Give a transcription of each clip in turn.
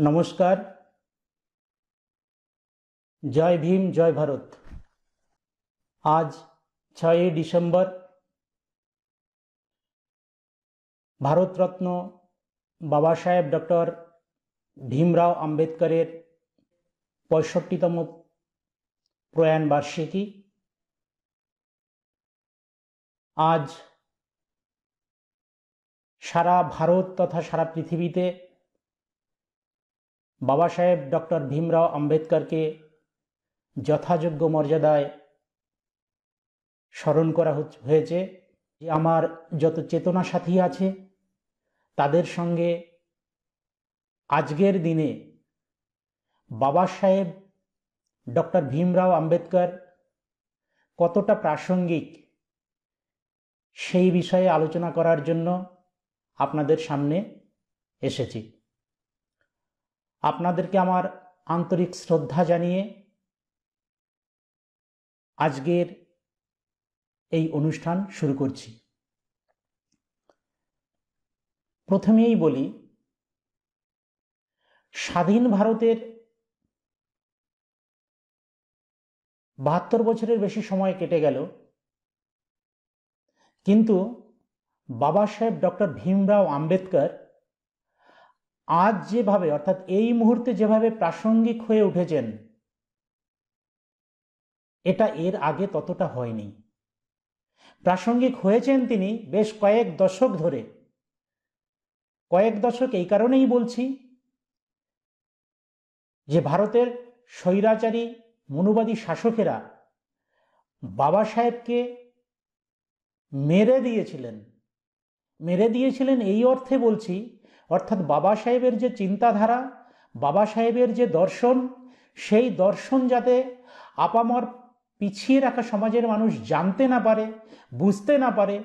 नमस्कार। जय भीम, जय भारत। आज 6 डिसेम्बर भारत रत्न बाबा साहेब डॉक्टर भीमराव आम्बेडकरेर 65तम प्रयाण बार्षिकी। आज सारा भारत तथा सारा पृथिवीते बाबा साहेब डॉक्टर भीमराव आम्बेडकर के यथायोग्य मर्यादाय स्मरण करा হয়েছে। আমার যত চেতনা সাথী আছে তাদের সঙ্গে আজকের দিনে বাবা সাহেব ডক্টর ভীমরাও আম্বেদকর কতটা প্রাসঙ্গিক সেই বিষয়ে আলোচনা করার জন্য আপনাদের সামনে এসেছি। আপনাদেরকে আমার আন্তরিক শ্রদ্ধা জানিয়ে আজকের এই অনুষ্ঠান শুরু করছি। প্রথমেই বলি, স্বাধীন ভারতের 72 বছরের বেশি সময় কেটে গেল, কিন্তু বাবা সাহেব ডক্টর ভীমরাও আম্বেদকর আজ যেভাবে অর্থাৎ এই মুহূর্তে যেভাবে প্রাসঙ্গিক হয়ে উঠেছেন, এটা এর আগে ততটা হয়নি। প্রাসঙ্গিক হয়েছেন তিনি বেশ কয়েক দশক ধরে। কয়েক দশক এই কারণেই বলছি যে ভারতের স্বৈরাচারী মনুবাদী শাসকেরা বাবা সাহেবকে মেরে দিয়েছিলেন এই অর্থে বলছি, অর্থাৎ বাবা সাহেবের যে চিন্তাধারা, বাবা সাহেবের যে দর্শন, সেই দর্শন যাতে আপামর পিছিয়ে রাখা সমাজের মানুষ জানতে না পারে, বুঝতে না পারে,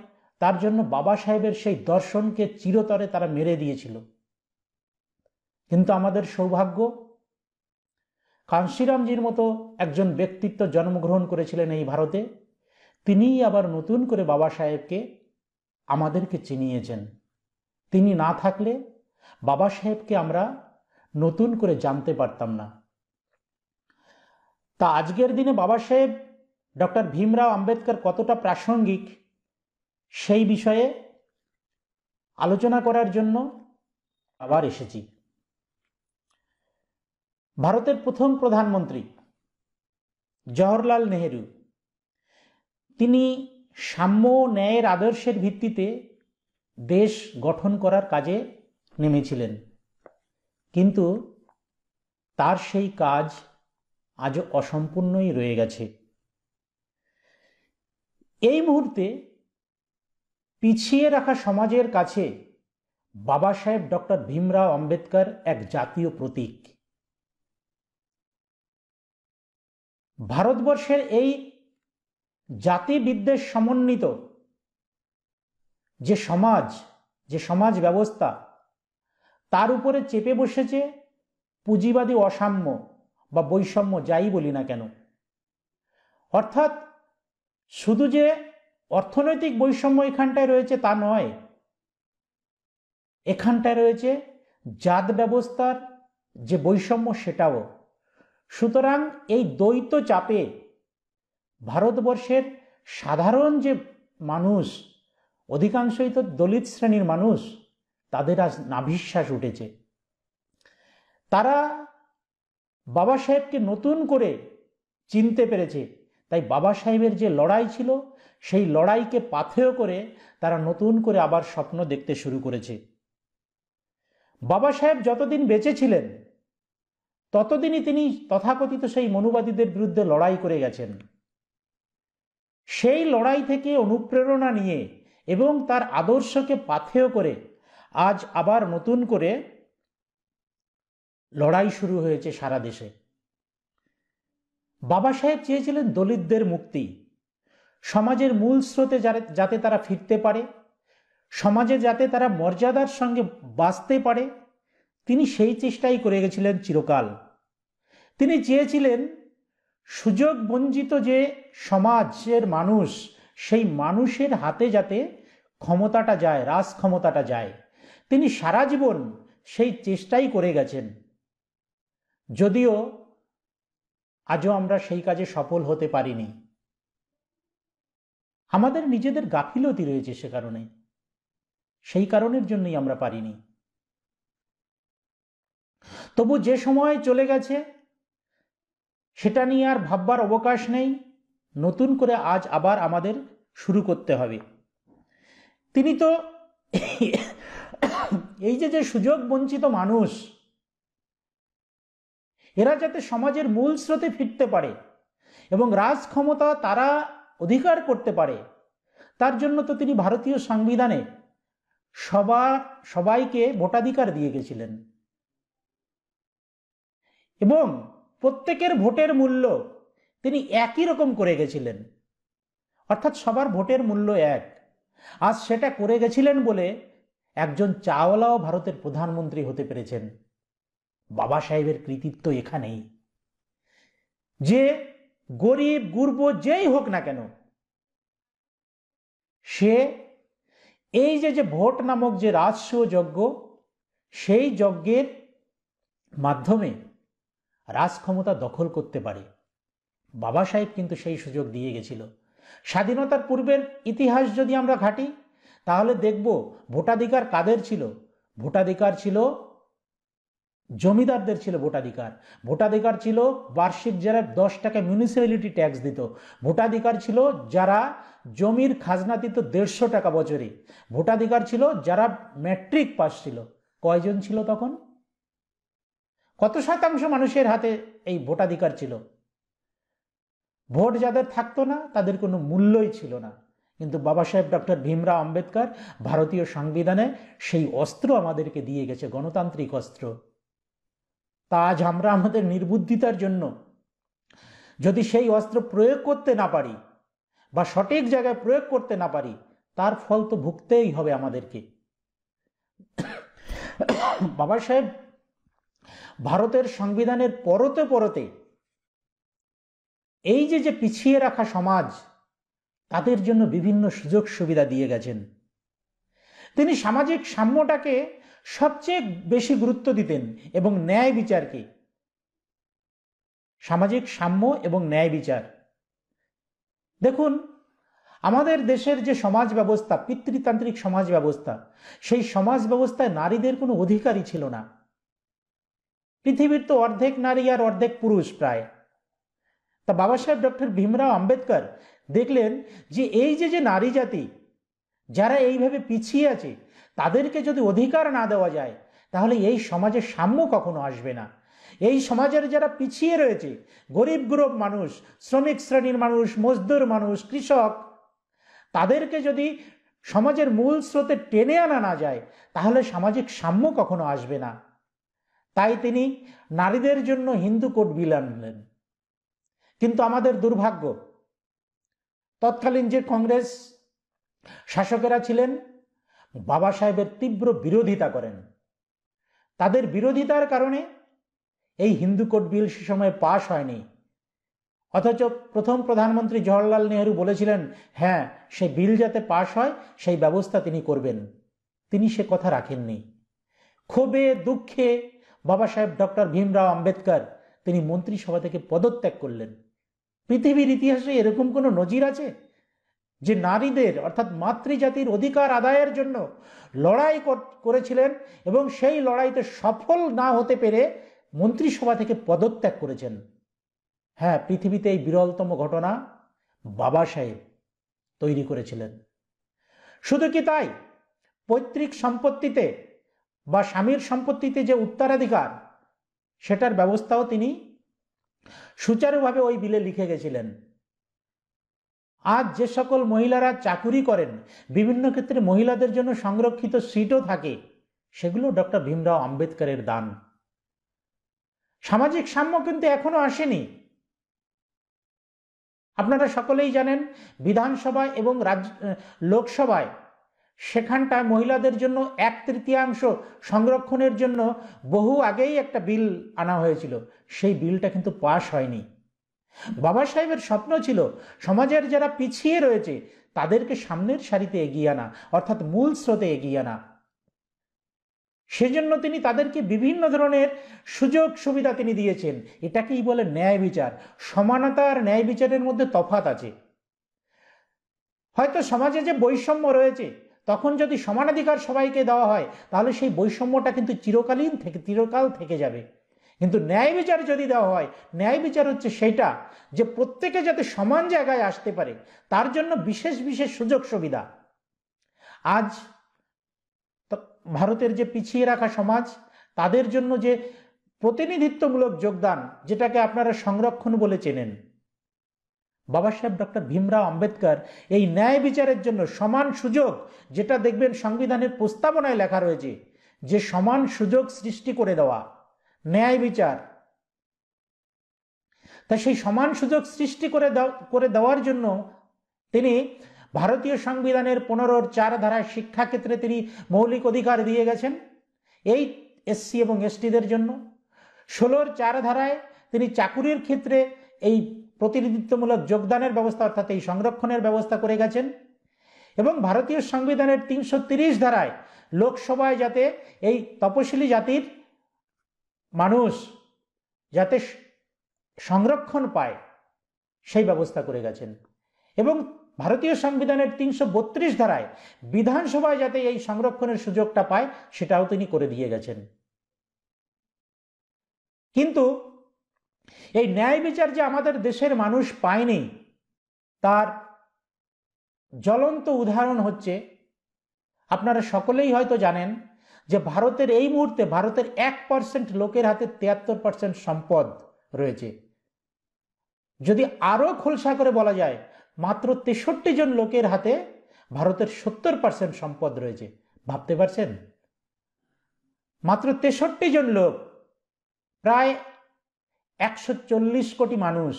তার জন্য বাবা সাহেবের সেই দর্শনকে চিরতরে তারা মেরে দিয়েছিল। কিন্তু আমাদের সৌভাগ্য, কাঞ্চীরামজির মতো একজন ব্যক্তিত্ব জন্মগ্রহণ করেছিলেন এই ভারতে। তিনিই আবার নতুন করে বাবা সাহেবকে আমাদেরকে চিনিয়েছেন। তিনি না থাকলে বাবা সাহেবকে আমরা নতুন করে জানতে পারতাম না। তা আজকের দিনে বাবা সাহেব ডক্টর ভীমরাও আম্বেদকর কতটা প্রাসঙ্গিক সেই বিষয়ে আলোচনা করার জন্য আবার এসেছি। ভারতের প্রথম প্রধানমন্ত্রী জওহরলাল নেহেরু, তিনি সাম্য ন্যায়ের আদর্শের ভিত্তিতে দেশ গঠন করার কাজে নেমেছিলেন, কিন্তু তার সেই কাজ আজও অসম্পূর্ণই রয়ে গেছে। এই মুহূর্তে পিছিয়ে রাখা সমাজের কাছে বাবা সাহেব ডক্টর ভীমরাও আম্বেদকর এক জাতীয় প্রতীক। ভারতবর্ষের এই জাতি বিদ্বেষ সমন্বিত যে সমাজ ব্যবস্থা, তার উপরে চেপে বসেছে পুঁজিবাদী অসাম্য বা বৈষম্য, যাই বলি না কেন। অর্থাৎ শুধু যে অর্থনৈতিক বৈষম্য এখানটায় রয়েছে তা নয়, এখানটায় রয়েছে জাত ব্যবস্থার যে বৈষম্য, সেটাও। সুতরাং এই দ্বৈত চাপে ভারতবর্ষের সাধারণ যে মানুষ, অধিকাংশই তো দলিত শ্রেণীর মানুষ, তাদের আজ নাভিশ্বাস উঠেছে। তারা বাবা সাহেবকে নতুন করে চিনতে পেরেছে। তাই বাবা সাহেবের যে লড়াই ছিল, সেই লড়াইকে পাথেয় করে তারা নতুন করে আবার স্বপ্ন দেখতে শুরু করেছে। বাবা সাহেব যতদিন বেঁচে ছিলেন ততদিনই তিনি তথাকথিত সেই মনুবাদীদের বিরুদ্ধে লড়াই করে গেছেন। সেই লড়াই থেকে অনুপ্রেরণা নিয়ে এবং তার আদর্শকে পাথেয় করে আজ আবার নতুন করে লড়াই শুরু হয়েছে সারা দেশে। বাবা সাহেব চেয়েছিলেন দলিতদের মুক্তি, সমাজের মূল স্রোতে যাতে তারা ফিরতে পারে, সমাজে যাতে তারা মর্যাদার সঙ্গে বাঁচতে পারে। তিনি সেই চেষ্টাই করে গেছিলেন চিরকাল। তিনি চেয়েছিলেন সুযোগ বঞ্চিত যে সমাজের মানুষ, সেই মানুষের হাতে যাতে ক্ষমতাটা যায়, রাজ ক্ষমতাটা যায়। তিনি সারা জীবন সেই চেষ্টাই করে গেছেন। যদিও আজও আমরা সেই কাজে সফল হতে পারিনি। আমাদের নিজেদের গাফিলতি রয়েছে সে কারণে, সেই কারণের জন্যই আমরা পারিনি। তবু যে সময় চলে গেছে সেটা নিয়ে আর ভাববার অবকাশ নেই। নতুন করে আজ আবার আমাদের শুরু করতে হবে। তিনি তো এই যে সুযোগ বঞ্চিত মানুষ, এরা যাতে সমাজের মূল স্রোতে ফিরতে পারে এবং রাজ ক্ষমতা তারা অধিকার করতে পারে, তার জন্য তো তিনি ভারতীয় সংবিধানে সবাইকে ভোটাধিকার দিয়ে গেছিলেন এবং প্রত্যেকের ভোটের মূল্য তিনি একই রকম করে গেছিলেন, অর্থাৎ সবার ভোটের মূল্য এক। আজ সেটা করে গেছিলেন বলে একজন চাওয়ালাও ভারতের প্রধানমন্ত্রী হতে পেরেছেন। বাবা সাহেবের কৃতিত্ব এখানেই যে গরিব গুরব যেই হোক না কেন, সে এই যে ভোট নামক যে রাজস্ব যজ্ঞ, সেই যজ্ঞের মাধ্যমে রাজ ক্ষমতা দখল করতে পারে। বাবা সাহেব কিন্তু সেই সুযোগ দিয়ে গেছিল। স্বাধীনতার পূর্বের ইতিহাস যদি আমরা ঘাঁটি তাহলে দেখব ভোটাধিকার কাদের ছিল। ভোটাধিকার ছিল জমিদারদের, ছিল ভোটাধিকার। ভোটাধিকার ছিল বার্ষিক যারা 10 টাকা মিউনিসিপ্যালিটি ট্যাক্স দিত। ভোটাধিকার ছিল যারা জমির খাজনা দিত 150 টাকা বছরে। ভোটাধিকার ছিল যারা ম্যাট্রিক পাস ছিল। কয়জন ছিল তখন? কত শতাংশ মানুষের হাতে এই ভোটাধিকার ছিল? ভোট যাদের থাকতো না তাদের কোনো মূল্যই ছিল না। কিন্তু বাবা সাহেব ডক্টর ভীমরাও আম্বেদকর ভারতীয় সংবিধানে সেই অস্ত্র আমাদেরকে দিয়ে গেছে, গণতান্ত্রিক অস্ত্র। তা আজ আমরা আমাদের নির্বুদ্ধিতার জন্য যদি সেই অস্ত্র প্রয়োগ করতে না পারি বা সঠিক জায়গায় প্রয়োগ করতে না পারি, তার ফল তো ভুগতেই হবে আমাদেরকে। বাবা সাহেব ভারতের সংবিধানের পরতে পরতে এই যে পিছিয়ে রাখা সমাজ, তাদের জন্য বিভিন্ন সুযোগ সুবিধা দিয়ে গেছেন। তিনি সামাজিক সাম্যটাকে সবচেয়ে বেশি গুরুত্ব দিতেন এবং ন্যায় বিচারকে। সামাজিক সাম্য এবং ন্যায় বিচার। দেখুন, আমাদের দেশের যে সমাজ ব্যবস্থা, পিতৃতান্ত্রিক সমাজ ব্যবস্থা, সেই সমাজ ব্যবস্থায় নারীদের কোনো অধিকারই ছিল না। পৃথিবীর তো অর্ধেক নারী আর অর্ধেক পুরুষ প্রায়। তা বাবা সাহেব ডক্টর ভীমরাও আম্বেদকর দেখলেন যে এই যে নারী জাতি যারা এইভাবে পিছিয়ে আছে, তাদেরকে যদি অধিকার না দেওয়া যায় তাহলে এই সমাজে সাম্য কখনো আসবে না। এই সমাজের যারা পিছিয়ে রয়েছে, গরিব গুরব মানুষ, শ্রমিক শ্রেণীর মানুষ, মজদুর মানুষ, কৃষক, তাদেরকে যদি সমাজের মূল স্রোতে টেনে আনা না যায় তাহলে সামাজিক সাম্য কখনো আসবে না। তাই তিনি নারীদের জন্য হিন্দু কোড বিল আনলেন। কিন্তু আমাদের দুর্ভাগ্য, তৎকালীন যে কংগ্রেস শাসকেরা ছিলেন বাবা সাহেবের তীব্র বিরোধিতা করেন। তাদের বিরোধিতার কারণে এই হিন্দু কোড বিল সে সময় পাশ হয়নি। অথচ প্রথম প্রধানমন্ত্রী জওহরলাল নেহেরু বলেছিলেন, হ্যাঁ, সেই বিল যাতে পাশ হয় সেই ব্যবস্থা তিনি করবেন। তিনি সে কথা রাখেননি। ক্ষোভে দুঃখে বাবা সাহেব ডক্টর ভীমরাও আম্বেদকর তিনি মন্ত্রিসভা থেকে পদত্যাগ করলেন। পৃথিবীর ইতিহাসে এরকম কোনো নজির আছে যে নারীদের অর্থাৎ মাতৃজাতির অধিকার আদায়ের জন্য লড়াই করেছিলেন এবং সেই লড়াইতে সফল না হতে পেরে মন্ত্রিসভা থেকে পদত্যাগ করেছেন? হ্যাঁ, পৃথিবীতে এই বিরলতম ঘটনা বাবা সাহেব তৈরি করেছিলেন। শুধু কি তাই, পৈতৃক সম্পত্তিতে বা স্বামীর সম্পত্তিতে যে উত্তরাধিকার, সেটার ব্যবস্থাও তিনি সুচারুভাবে ওই বিলে লিখে গেছিলেন। আজ যে সকল মহিলারা চাকুরি করেন, বিভিন্ন ক্ষেত্রে মহিলাদের জন্য সংরক্ষিত সিটও থাকে, সেগুলো ডক্টর ভীমরাও আম্বেদকরের দান। সামাজিক সাম্য কিন্তু এখনো আসেনি। আপনারা সকলেই জানেন, বিধানসভায় এবং লোকসভায় সেখানটায় মহিলাদের জন্য 1/3 সংরক্ষণের জন্য বহু আগেই একটা বিল আনা হয়েছিল। সেই বিলটা কিন্তু পাশ হয়নি। বাবা সাহেবের স্বপ্ন ছিল সমাজের যারা পিছিয়ে রয়েছে তাদেরকে সামনের সারিতে এগিয়ে আনা, অর্থাৎ মূল স্রোতে এগিয়ে আনা। সেজন্য তিনি তাদেরকে বিভিন্ন ধরনের সুযোগ সুবিধা তিনি দিয়েছেন। এটাকেই বলে ন্যায় বিচার। সমানতা আর ন্যায় বিচারের মধ্যে তফাৎ আছে। হয়তো সমাজে যে বৈষম্য রয়েছে, তখন যদি সমানাধিকার সবাইকে দেওয়া হয়, তাহলে সেই বৈষম্যটা কিন্তু চিরকাল থেকে যাবে। কিন্তু ন্যায় বিচার যদি দেওয়া হয়, ন্যায় বিচার হচ্ছে সেইটা যে প্রত্যেকে যাতে সমান জায়গায় আসতে পারে, তার জন্য বিশেষ বিশেষ সুযোগ সুবিধা। আজ ভারতের যে পিছিয়ে রাখা সমাজ, তাদের জন্য যে প্রতিনিধিত্বমূলক যোগদান, যেটাকে আপনারা সংরক্ষণ বলে চেনেন, বাবা সাহেব ডক্টর ভীমরাও আম্বেদকর এই ন্যায় বিচারের জন্য সমান সুযোগ, যেটা দেখবেন সংবিধানের প্রস্তাবনায় লেখা রয়েছে যে সমান সুযোগ সৃষ্টি করে দেওয়া, ন্যায় বিচার, তা সেই সমান সুযোগ সৃষ্টি করে দেওয়ার জন্য তিনি ভারতীয় সংবিধানের 15-4 ধারায় শিক্ষাক্ষেত্রে তিনি মৌলিক অধিকার দিয়ে গেছেন এই এসসি এবং এসটিদের জন্য। 16-4 ধারায় তিনি চাকুরির ক্ষেত্রে এই প্রতিনিধিত্বমূলক যোগদানের ব্যবস্থা, অর্থাৎ এই সংরক্ষণের ব্যবস্থা করে গেছেন। এবং ভারতীয় সংবিধানের 330 ধারায় লোকসভায় যাতে এই তপশিলি জাতির মানুষ যাতে সংরক্ষণ পায়, সেই ব্যবস্থা করে গেছেন। এবং ভারতীয় সংবিধানের 332 ধারায় বিধানসভায় যাতে এই সংরক্ষণের সুযোগটা পায়, সেটাও তিনি করে দিয়ে গেছেন। কিন্তু এই ন্যায় বিচার যে আমাদের দেশের মানুষ পায়নি, তার জ্বলন্ত উদাহরণ হচ্ছে, আপনারা সকলেই হয়তো জানেন যে ভারতের এই মুহূর্তে ভারতের 1% লোকের হাতে 73% সম্পদ রয়েছে। যদি আরো খোলসা করে বলা যায়, মাত্র 63 জন লোকের হাতে ভারতের 70% সম্পদ রয়েছে। ভাবতে পারছেন? মাত্র 63 জন লোক, প্রায় 140 কোটি মানুষ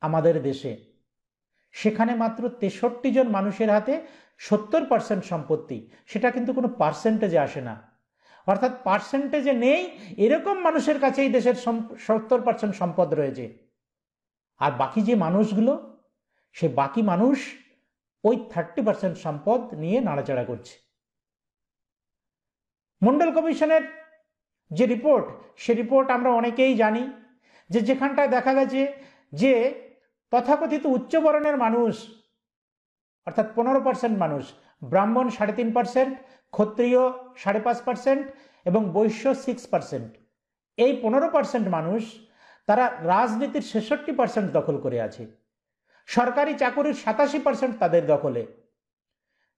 আমাদের দেশে, সেখানে মাত্র 63 জন মানুষের হাতে 70% সম্পত্তি। সেটা কিন্তু কোনো পার্সেন্টেজে আসে না, অর্থাৎ পার্সেন্টেজে নেই এরকম মানুষের কাছেই দেশের 70% সম্পদ রয়েছে। আর বাকি যে মানুষগুলো, সে বাকি মানুষ ওই 30% সম্পদ নিয়ে নাড়াচাড়া করছে। মন্ডল কমিশনের যে রিপোর্ট, সে রিপোর্ট আমরা অনেকেই জানি যে যেখানটায় দেখা গেছে যে তথাকথিত উচ্চবর্ণের মানুষ, অর্থাৎ 15% মানুষ, ব্রাহ্মণ 3.5%, ক্ষত্রিয় 5.5% এবং বৈশ্য 6%, এই 15% মানুষ তারা রাজনীতির 66% দখল করে আছে। সরকারি চাকুরির 87% তাদের দখলে,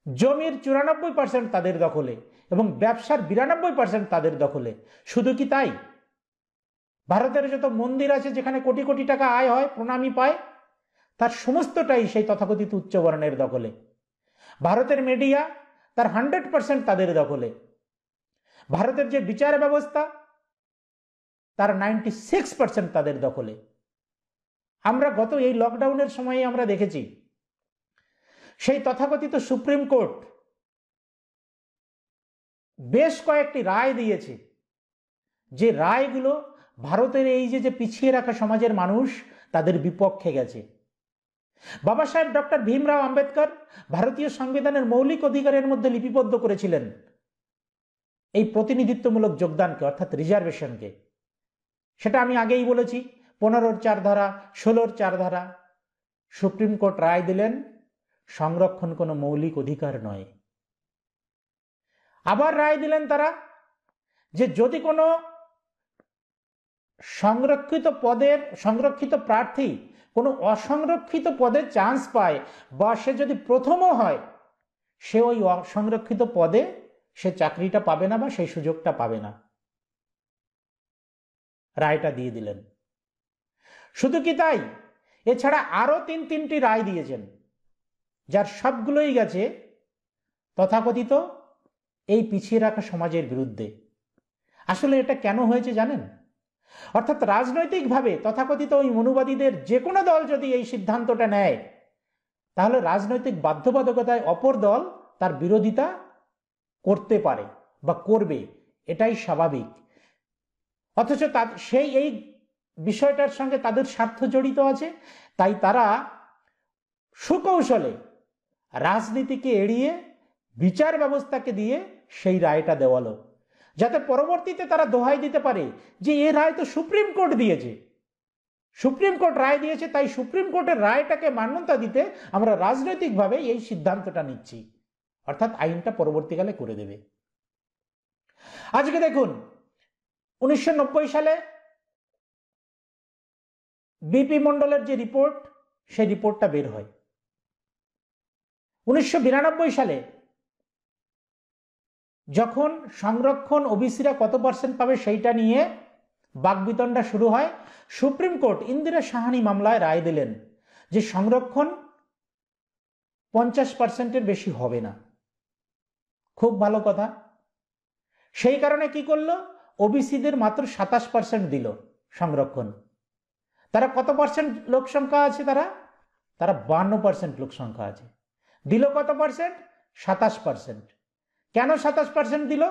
জমির 94% তাদের দখলে এবং ব্যবসার 92% তাদের দখলে। শুধু কি তাই? ভারতের যত মন্দির আছে, যেখানে কোটি কোটি টাকা আয় হয়, প্রণামী পায়, তার সমস্তটাই সেই তথাকথিত উচ্চবর্ণের দখলে। ভারতের মিডিয়া, তার 100% তাদের দখলে। ভারতের যে বিচার ব্যবস্থা, তার 96% তাদের দখলে। আমরা গত এই লকডাউনের সময়ে আমরা দেখেছি সেই তথাকথিত সুপ্রিম কোর্ট বেশ কয়েকটি রায় দিয়েছে, যে রায়গুলো ভারতের এই যে পিছিয়ে রাখা সমাজের মানুষ, তাদের বিপক্ষে গেছে। বাবা সাহেব ডক্টর ভীমরাও আম্বেদকর ভারতীয় সংবিধানের মৌলিক অধিকারের মধ্যে লিপিবদ্ধ করেছিলেন এই প্রতিনিধিত্বমূলক যোগদানকে, অর্থাৎ রিজার্ভেশনকে। সেটা আমি আগেই বলেছি, 15-4 ধারা, 16-4 ধারা। সুপ্রিম কোর্ট রায় দিলেন সংরক্ষণ কোনো মৌলিক অধিকার নয়। আবার রায় দিলেন তারা যে যদি কোনো সংরক্ষিত প্রার্থী কোনো অসংরক্ষিত পদে চান্স পায়, বা সে যদি প্রথমও হয়, সে ওই অসংরক্ষিত পদে সে চাকরিটা পাবে না বা সেই সুযোগটা পাবে না। রায়টা দিয়ে দিলেন। শুধু কি তাই, এছাড়া আরো 3টি রায় দিয়েছেন, যার সবগুলোই গেছে তথাকথিত এই পিছিয়ে রাখা সমাজের বিরুদ্ধে। আসলে এটা কেন হয়েছে জানেন? অর্থাৎ রাজনৈতিকভাবে তথাকথিত ওই মনুবাদীদের যে কোনো দল যদি এই সিদ্ধান্তটা নেয়, তাহলে রাজনৈতিক বাধ্যবাধকতায় অপর দল তার বিরোধিতা করতে পারে বা করবে, এটাই স্বাভাবিক। অথচ সেই এই বিষয়টার সঙ্গে তাদের স্বার্থ জড়িত আছে, তাই তারা সুকৌশলে রাজনীতিকে এড়িয়ে বিচার ব্যবস্থাকে দিয়ে সেই রায়টা দেওয়ালো, যাতে পরবর্তীতে তারা দোহাই দিতে পারে যে এ রায় তো সুপ্রিম কোর্ট দিয়েছে, সুপ্রিম কোর্ট রায় দিয়েছে, তাই সুপ্রিম কোর্টের রায়টাকে মান্যতা দিতে আমরা রাজনৈতিকভাবে এই সিদ্ধান্তটা নিচ্ছি, অর্থাৎ আইনটা পরবর্তীকালে করে দেবে। আজকে দেখুন 1990 সালে বিপি মন্ডলের যে রিপোর্ট, সেই রিপোর্টটা বের হয়। 1992 সালে যখন সংরক্ষণ ওবিসিরা কত পার্সেন্ট পাবে সেইটা নিয়ে বাকবিতণ্ডা শুরু হয়, সুপ্রিম কোর্ট ইন্দিরা সাহানি মামলায় রায় দিলেন যে সংরক্ষণ 50%-এর বেশি হবে না। খুব ভালো কথা। সেই কারণে কি করলো, ওবিসিদের মাত্র 27% দিল সংরক্ষণ। তারা কত পার্সেন্ট লোক সংখ্যা আছে, তারা 52% লোক সংখ্যা আছে। দিল কত পার্সেন্ট? 27%। কেন 27% দিল?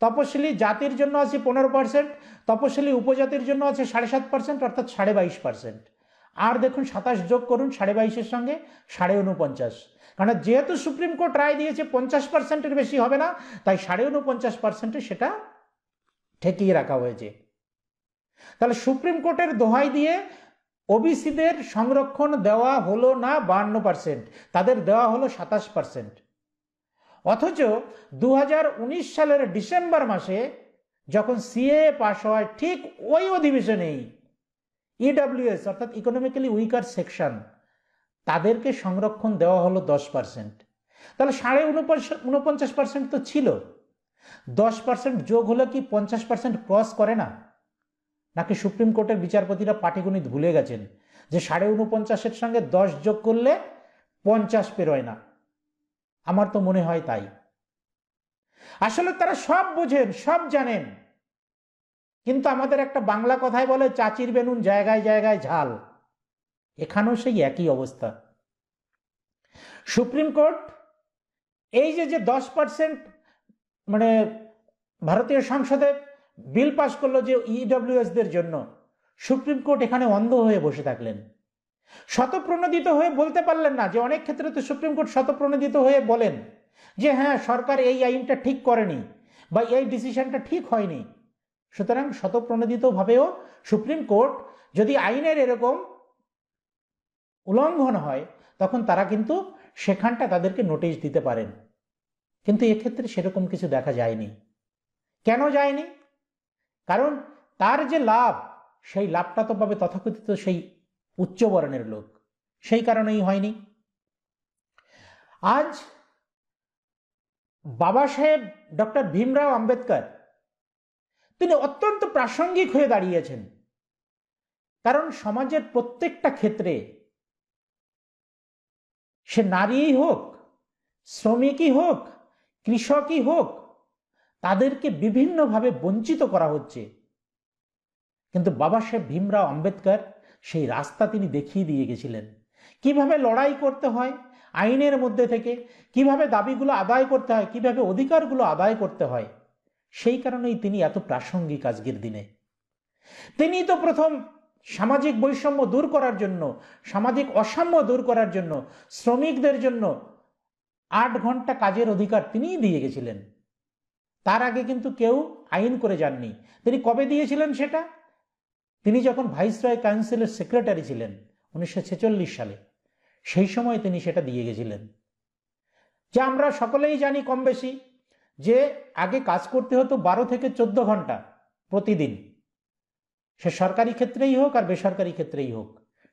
তপশিলি জাতির জন্য আছে 15%, তপশিলি উপজাতির জন্য আছে 7.5%, অর্থাৎ 22.5%। আর দেখুন 27 যোগ করুন 22.5-এর সঙ্গে 49.5, কারণ যেহেতু সুপ্রিম কোর্ট রায় দিয়েছে 50%-এর বেশি হবে না, তাই 49.5%-এ সেটা ঠেকিয়ে রাখা হয়েছে। তাহলে সুপ্রিম কোর্টের দোহাই দিয়ে ওবিসিদের সংরক্ষণ দেওয়া হলো না 52%, তাদের দেওয়া হলো 27%। অথচ 2019 সালের ডিসেম্বর মাসে যখন সিএ পাশ হয়, ঠিক ওই অধিবেশনেই ইডব্লিউএস অর্থাৎ ইকোনমিক্যালি উইকার সেকশন, তাদেরকে সংরক্ষণ দেওয়া হলো 10%। তাহলে 49.5% তো ছিল, 10% যোগ হলে কি 50% ক্রস করে না? নাকি সুপ্রিম কোর্টের বিচারপতিরা পাটিগণিত ভুলে গেছেন যে 49.5-এর সঙ্গে 10 যোগ করলে 50 পেরোয় না? আমার তো মনে হয় তাই। আসলে তারা সব বোঝেন, সব জানেন, কিন্তু আমাদের একটা বাংলা কথায় বলে চাচির বেনুন জায়গায় জায়গায় ঝাল, এখানেও সেই একই অবস্থা। সুপ্রিম কোর্ট এই যে 10% মানে ভারতীয় সংসদে বিল পাশ করলো যে ইডব্লিউএসদের জন্য, সুপ্রিম কোর্ট এখানে অন্ধ হয়ে বসে থাকলেন, শতপ্রণোদিত হয়ে বলতে পারলেন না। যে অনেক ক্ষেত্রে তো সুপ্রিম কোর্ট শতপ্রণোদিত হয়ে বলেন যে হ্যাঁ সরকার এই আইনটা ঠিক করেনি বা এই ডিসিশনটা ঠিক হয়নি। সুতরাং শতপ্রণোদিত ভাবেও সুপ্রিম কোর্ট যদি আইনের এরকম উল্লঙ্ঘন হয়, তখন তারা কিন্তু সেখানটা তাদেরকে নোটিশ দিতে পারেন। কিন্তু এক্ষেত্রে সেরকম কিছু দেখা যায়নি। কেন যায়নি? কারণ তার যে লাভ, সেই লাভটা তো পাবে তথাকথিত সেই উচ্চ বর্ণের লোক, সেই কারণেই হয়নি। আজ বাবা সাহেব ডক্টর ভীমরাও আম্বেদকর তিনি অত্যন্ত প্রাসঙ্গিক হয়ে দাঁড়িয়েছেন, কারণ সমাজের প্রত্যেকটা ক্ষেত্রে, সে নারীই হোক, শ্রমিকই হোক, কৃষকই হোক, তাদেরকে বিভিন্নভাবে বঞ্চিত করা হচ্ছে। কিন্তু বাবা সাহেব ভীমরাও আম্বেদকর সেই রাস্তা তিনি দেখিয়ে দিয়ে গেছিলেন, কিভাবে লড়াই করতে হয় আইনের মধ্যে থেকে, কিভাবে দাবিগুলো আদায় করতে হয়, কিভাবে অধিকারগুলো আদায় করতে হয়। সেই কারণেই তিনি এত প্রাসঙ্গিক আজকের দিনে। তিনি তো প্রথম সামাজিক বৈষম্য দূর করার জন্য, সামাজিক অসাম্য দূর করার জন্য, শ্রমিকদের জন্য 8 ঘন্টা কাজের অধিকার তিনিই দিয়ে গেছিলেন। তার আগে কিন্তু কেউ আইন করে যাননি। তিনি কবে দিয়েছিলেন সেটা? তিনি যখন ভাইসরয় কাউন্সিলের সেক্রেটারি ছিলেন 1946 সালে, সেই সময় তিনি সেটা দিয়ে গেছিলেন। যা আমরা সকলেই জানি কম বেশি, যে আগে কাজ করতে হতো 12 থেকে 14 ঘন্টা প্রতিদিন, সে সরকারি ক্ষেত্রেই হোক আর বেসরকারি ক্ষেত্রেই হোক,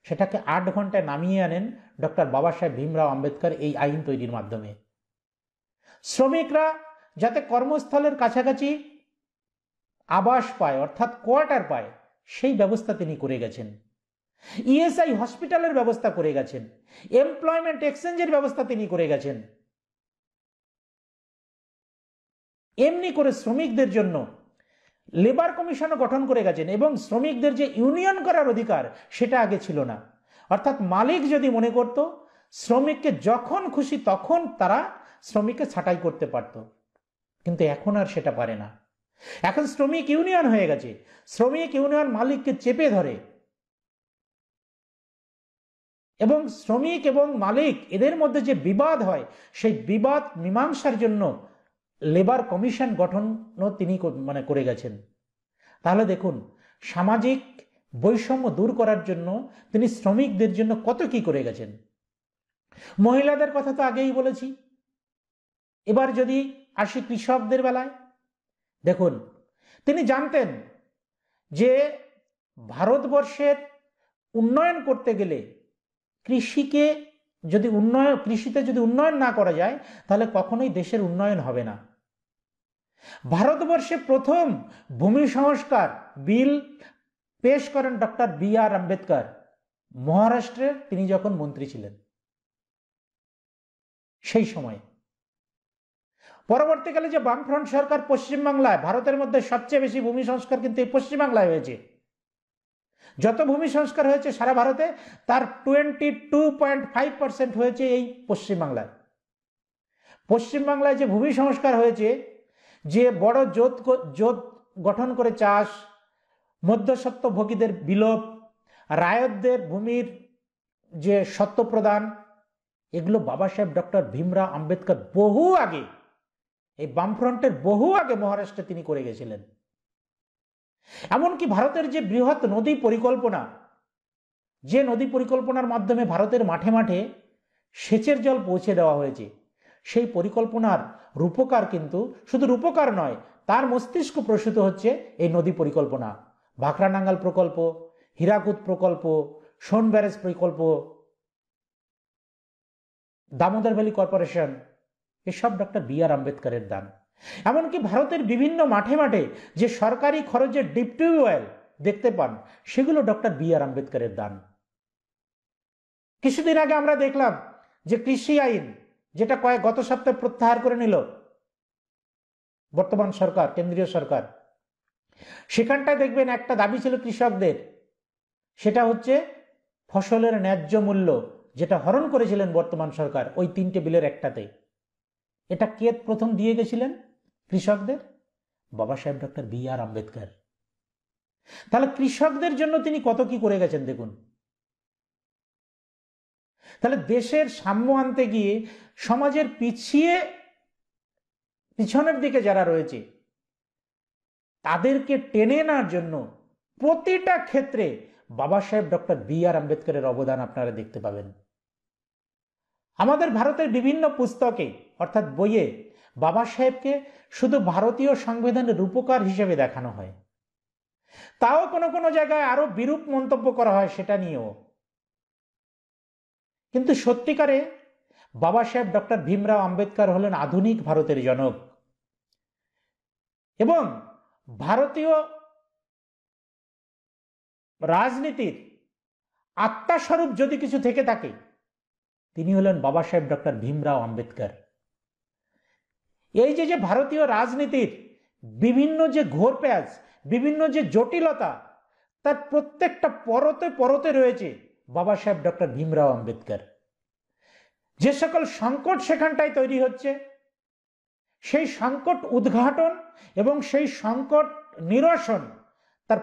সেটাকে 8 ঘন্টায় নামিয়ে আনেন ডক্টর বাবা সাহেব ভীমরাও আম্বেদকর এই আইন তৈরির মাধ্যমে। শ্রমিকরা যাতে কর্মস্থলের কাছাকাছি আবাস পায়, অর্থাৎ কোয়ার্টার পায়, সেই ব্যবস্থা তিনি করে গেছেন। ইএসআই হসপিটালের ব্যবস্থা করে গেছেন, এমপ্লয়মেন্ট এক্সচেঞ্জের ব্যবস্থা তিনি করে গেছেন। এমনি করে শ্রমিকদের জন্য লেবার কমিশনও গঠন করে গেছেন, এবং শ্রমিকদের যে ইউনিয়ন করার অধিকার, সেটা আগে ছিল না। অর্থাৎ মালিক যদি মনে করত, শ্রমিককে যখন খুশি তখন তারা শ্রমিককে ছাঁটাই করতে পারত, কিন্তু এখন আর সেটা পারে না। এখন শ্রমিক ইউনিয়ন হয়ে গেছে, শ্রমিক ইউনিয়ন মালিককে চেপে ধরে, এবং শ্রমিক এবং মালিক এদের মধ্যে যে বিবাদ হয়, সেই বিবাদ মীমাংসার জন্য লেবার কমিশন গঠনও তিনি করে গেছেন। তাহলে দেখুন, সামাজিক বৈষম্য দূর করার জন্য তিনি শ্রমিকদের জন্য কত কি করে গেছেন। মহিলাদের কথা তো আগেই বলেছি। এবার যদি আসি কৃষকদের বেলায়, দেখুন, তিনি জানতেন যে ভারতবর্ষের উন্নয়ন করতে গেলে কৃষিতে যদি উন্নয়ন না করা যায় তাহলে কখনোই দেশের উন্নয়ন হবে না। ভারতবর্ষে প্রথম ভূমি সংস্কার বিল পেশ করেন ডক্টর বি.আর. আম্বেদকর, মহারাষ্ট্রের তিনি যখন মন্ত্রী ছিলেন সেই সময়। পরবর্তীকালে যে বামফ্রন্ট সরকার পশ্চিমবাংলায়, ভারতের মধ্যে সবচেয়ে বেশি ভূমি সংস্কার কিন্তু এই পশ্চিমবাংলায় হয়েছে। যত ভূমি সংস্কার হয়েছে সারা ভারতে তার 22.5% হয়েছে এই পশ্চিমবাংলায়। পশ্চিমবাংলায় যে ভূমি সংস্কার হয়েছে, যে বড় জোট গঠন করে চাষ, মধ্যস্বত্বভোগীদের বিলোপ, রায়তদের ভূমির যে সত্ত্ব প্রদান, এগুলো বাবা সাহেব ডক্টর ভীমরাও আম্বেদকর বহু আগে, এই বামফ্রন্টের বহু আগে মহারাষ্ট্রে তিনি করে গেছিলেন। এমনকি ভারতের যে বৃহৎ নদী পরিকল্পনা, যে নদী পরিকল্পনার মাধ্যমে ভারতের মাঠে মাঠে সেচের জল পৌঁছে দেওয়া হয়েছে, সেই পরিকল্পনার রূপকার কিন্তু শুধু রূপকার নয়, তার মস্তিষ্ক প্রসূত হচ্ছে এই নদী পরিকল্পনা। ভাখরানাঙ্গাল প্রকল্প, হীরাকুদ প্রকল্প, সোন ব্যারেজ প্রকল্প, দামোদর ভ্যালি কর্পোরেশন, এসব ডক্টর বি.আর. আম্বেদকরের দান। এমনকি ভারতের বিভিন্ন মাঠে মাঠে যে সরকারি খরচে ডিপ টিউবওয়েল দেখতে পান, সেগুলো ডক্টর বি.আর. আম্বেদকরের দান। কিছুদিন আগে আমরা দেখলাম যে কৃষি আইন, যেটা গত সপ্তাহে প্রত্যাহার করে নিল বর্তমান সরকার, কেন্দ্রীয় সরকার, সেখানটায় দেখবেন একটা দাবি ছিল কৃষকদের, সেটা হচ্ছে ফসলের ন্যায্য মূল্য, যেটা হরণ করেছিলেন বর্তমান সরকার ওই 3টে বিলের একটাতে। এটা কে প্রথম দিয়ে গেছিলেন কৃষকদের? বাবা সাহেব ডক্টর বি.আর. আম্বেদকর। তাহলে কৃষকদের জন্য তিনি কত কি করে গেছেন দেখুন। তাহলে দেশের সাম্য আনতে গিয়ে সমাজের পিছনের দিকে যারা রয়েছে তাদেরকে টেনে আনার জন্য প্রতিটা ক্ষেত্রে বাবা সাহেব ডক্টর বি.আর. আম্বেদকরের অবদান আপনারা দেখতে পাবেন। আমাদের ভারতের বিভিন্ন পুস্তকে অর্থাৎ বইয়ে বাবা সাহেবকে শুধু ভারতীয় সংবিধানের রূপকার হিসেবে দেখানো হয়, তাও কোনো কোনো জায়গায় আরো বিরূপ মন্তব্য করা হয় সেটা নিয়েও। কিন্তু সত্যিকারে বাবা সাহেব ডক্টর ভীমরাও আম্বেদকর হলেন আধুনিক ভারতের জনক, এবং ভারতীয় রাজনীতির আত্মাস্বরূপ যদি কিছু থেকে থাকে, তিনি হলেন বাবা সাহেব ডক্টর ভীমরাও আম্বেদকর। এই যে ভারতীয় রাজনীতির বিভিন্ন যে ঘোরপ্যাচ, বিভিন্ন যে জটিলতা, তার প্রত্যেকটা পরতে পরতে রয়েছে বাবা সাহেব ডক্টর ভীমরাও আম্বেদকর। যে সকল সংকট সেখানটায় তৈরি হচ্ছে, সেই সংকট উদ্ঘাটন এবং সেই সংকট নিরসন, তার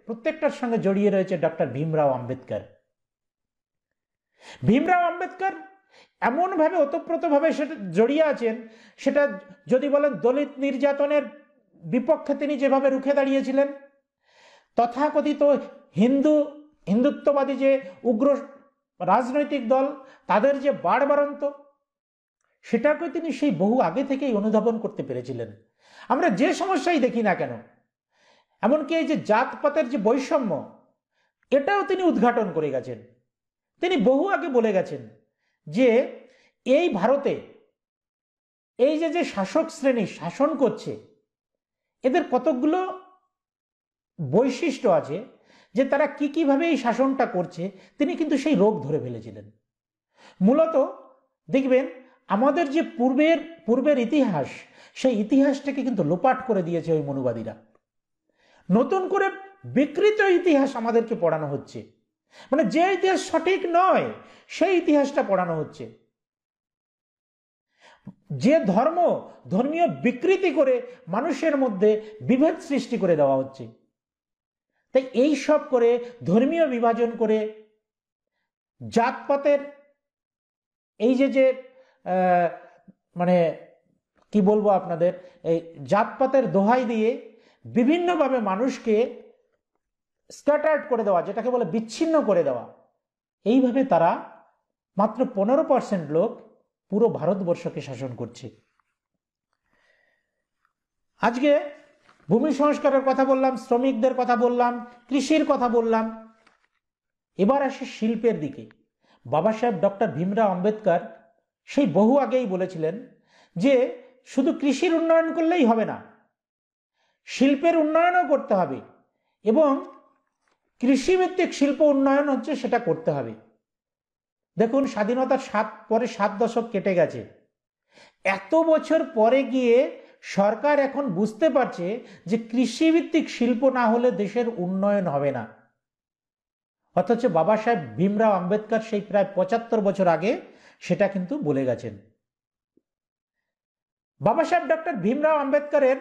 প্রত্যেকটার সঙ্গে জড়িয়ে রয়েছে ডক্টর ভীমরাও আম্বেদকর। ভীমরাও আম্বেদকর এমনভাবে ওতপ্রোতভাবে সেটা জড়িয়ে আছেন, সেটা যদি বলেন দলিত নির্যাতনের বিপক্ষে তিনি যেভাবে রুখে দাঁড়িয়েছিলেন, তথাকথিত হিন্দুত্ববাদী যে উগ্র রাজনৈতিক দল, তাদের যে বাড়বাড়ন্ত, সেটাকে তিনি সেই বহু আগে থেকেই অনুধাবন করতে পেরেছিলেন। আমরা যে সমস্যাই দেখি না কেন, এমনকি এই যে জাতপাতের যে বৈষম্য, এটাও তিনি উদ্ঘাটন করে গেছেন। তিনি বহু আগে বলে গেছেন যে এই ভারতে এই যে শাসক শ্রেণী শাসন করছে, এদের কতগুলো বৈশিষ্ট্য আছে যে তারা কিভাবে এই শাসনটা করছে, তিনি কিন্তু সেই রোগ ধরে ফেলেছিলেন। মূলত দেখবেন আমাদের যে পূর্বের ইতিহাস, সেই ইতিহাসটাকে কিন্তু লোপাট করে দিয়েছে ওই মনুবাদীরা। নতুন করে বিকৃত ইতিহাস আমাদেরকে পড়ানো হচ্ছে, মানে যে ইতিহাস সঠিক নয় সেই ইতিহাসটা পড়ানো হচ্ছে। যে ধর্মীয় বিকৃতি করে মানুষের মধ্যে বিভেদ সৃষ্টি করে দেওয়া হচ্ছে। তাই এই সব করে ধর্মীয় বিভাজন করে জাতপাতের এই যে মানে কি বলবো আপনাদের, এই জাতপাতের দোহাই দিয়ে বিভিন্নভাবে মানুষকে স্ক্যাটার্ড করে দেওয়া, যেটাকে বলে বিচ্ছিন্ন করে দেওয়া, এইভাবে তারা মাত্র 15% লোক পুরো ভারতবর্ষকে শাসন করছে। আজকে ভূমি সংস্কারের কথা বললাম, শ্রমিকদের কথা বললাম, কৃষির কথা বললাম, এবার আসে শিল্পের দিকে। বাবা সাহেব ডক্টর ভীমরাও আম্বেদকর সেই বহু আগেই বলেছিলেন যে শুধু কৃষির উন্নয়ন করলেই হবে না, শিল্পের উন্নয়নও করতে হবে, এবং কৃষিভিত্তিক শিল্প উন্নয়ন হচ্ছে সেটা করতে হবে। দেখুন, স্বাধীনতার পরে 7 দশক কেটে গেছে, এত বছর পরে গিয়ে সরকার এখন বুঝতে পারছে যে কৃষিভিত্তিক শিল্প না হলে দেশের উন্নয়ন হবে না। অথচ বাবা সাহেব ভীমরাও আম্বেদকর সেই প্রায় 75 বছর আগে সেটা কিন্তু বলে গেছেন। বাবা সাহেব ডক্টর ভীমরাও আম্বেদকরের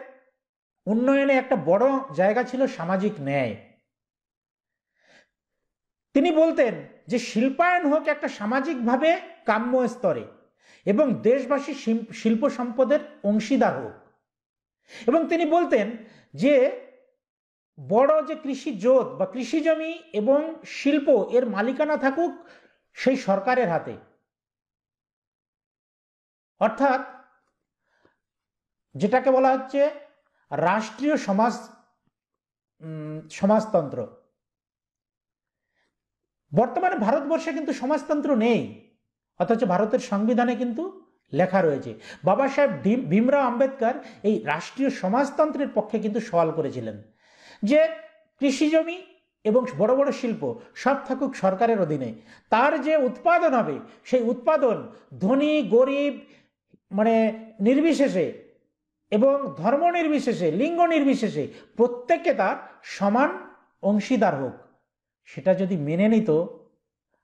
উন্নয়নে একটা বড় জায়গা ছিল সামাজিক ন্যায়। তিনি বলতেন যে শিল্পায়ন হোক একটা সামাজিকভাবে কাম্য স্তরে, এবং দেশবাসী শিল্প সম্পদের অংশীদার হোক। এবং তিনি বলতেন যে বড় যে কৃষি জোত বা কৃষি জমি এবং শিল্প এর মালিকানা থাকুক সেই সরকারের হাতে, অর্থাৎ যেটাকে বলা হচ্ছে রাষ্ট্রীয় সমাজতন্ত্র। বর্তমানে ভারতবর্ষে কিন্তু সমাজতন্ত্র নেই, অথচ ভারতের সংবিধানে কিন্তু লেখা রয়েছে। বাবা সাহেব ভীমরাও আম্বেদকর এই রাষ্ট্রীয় সমাজতন্ত্রের পক্ষে কিন্তু সওয়াল করেছিলেন যে কৃষি জমি এবং বড় বড় শিল্প সব থাকুক সরকারের অধীনে, তার যে উৎপাদন হবে সেই উৎপাদন ধনী গরিব নির্বিশেষে এবং ধর্ম নির্বিশেষে, লিঙ্গ নির্বিশেষে প্রত্যেককে তার সমান অংশীদার হোক। সেটা যদি মেনে নিত,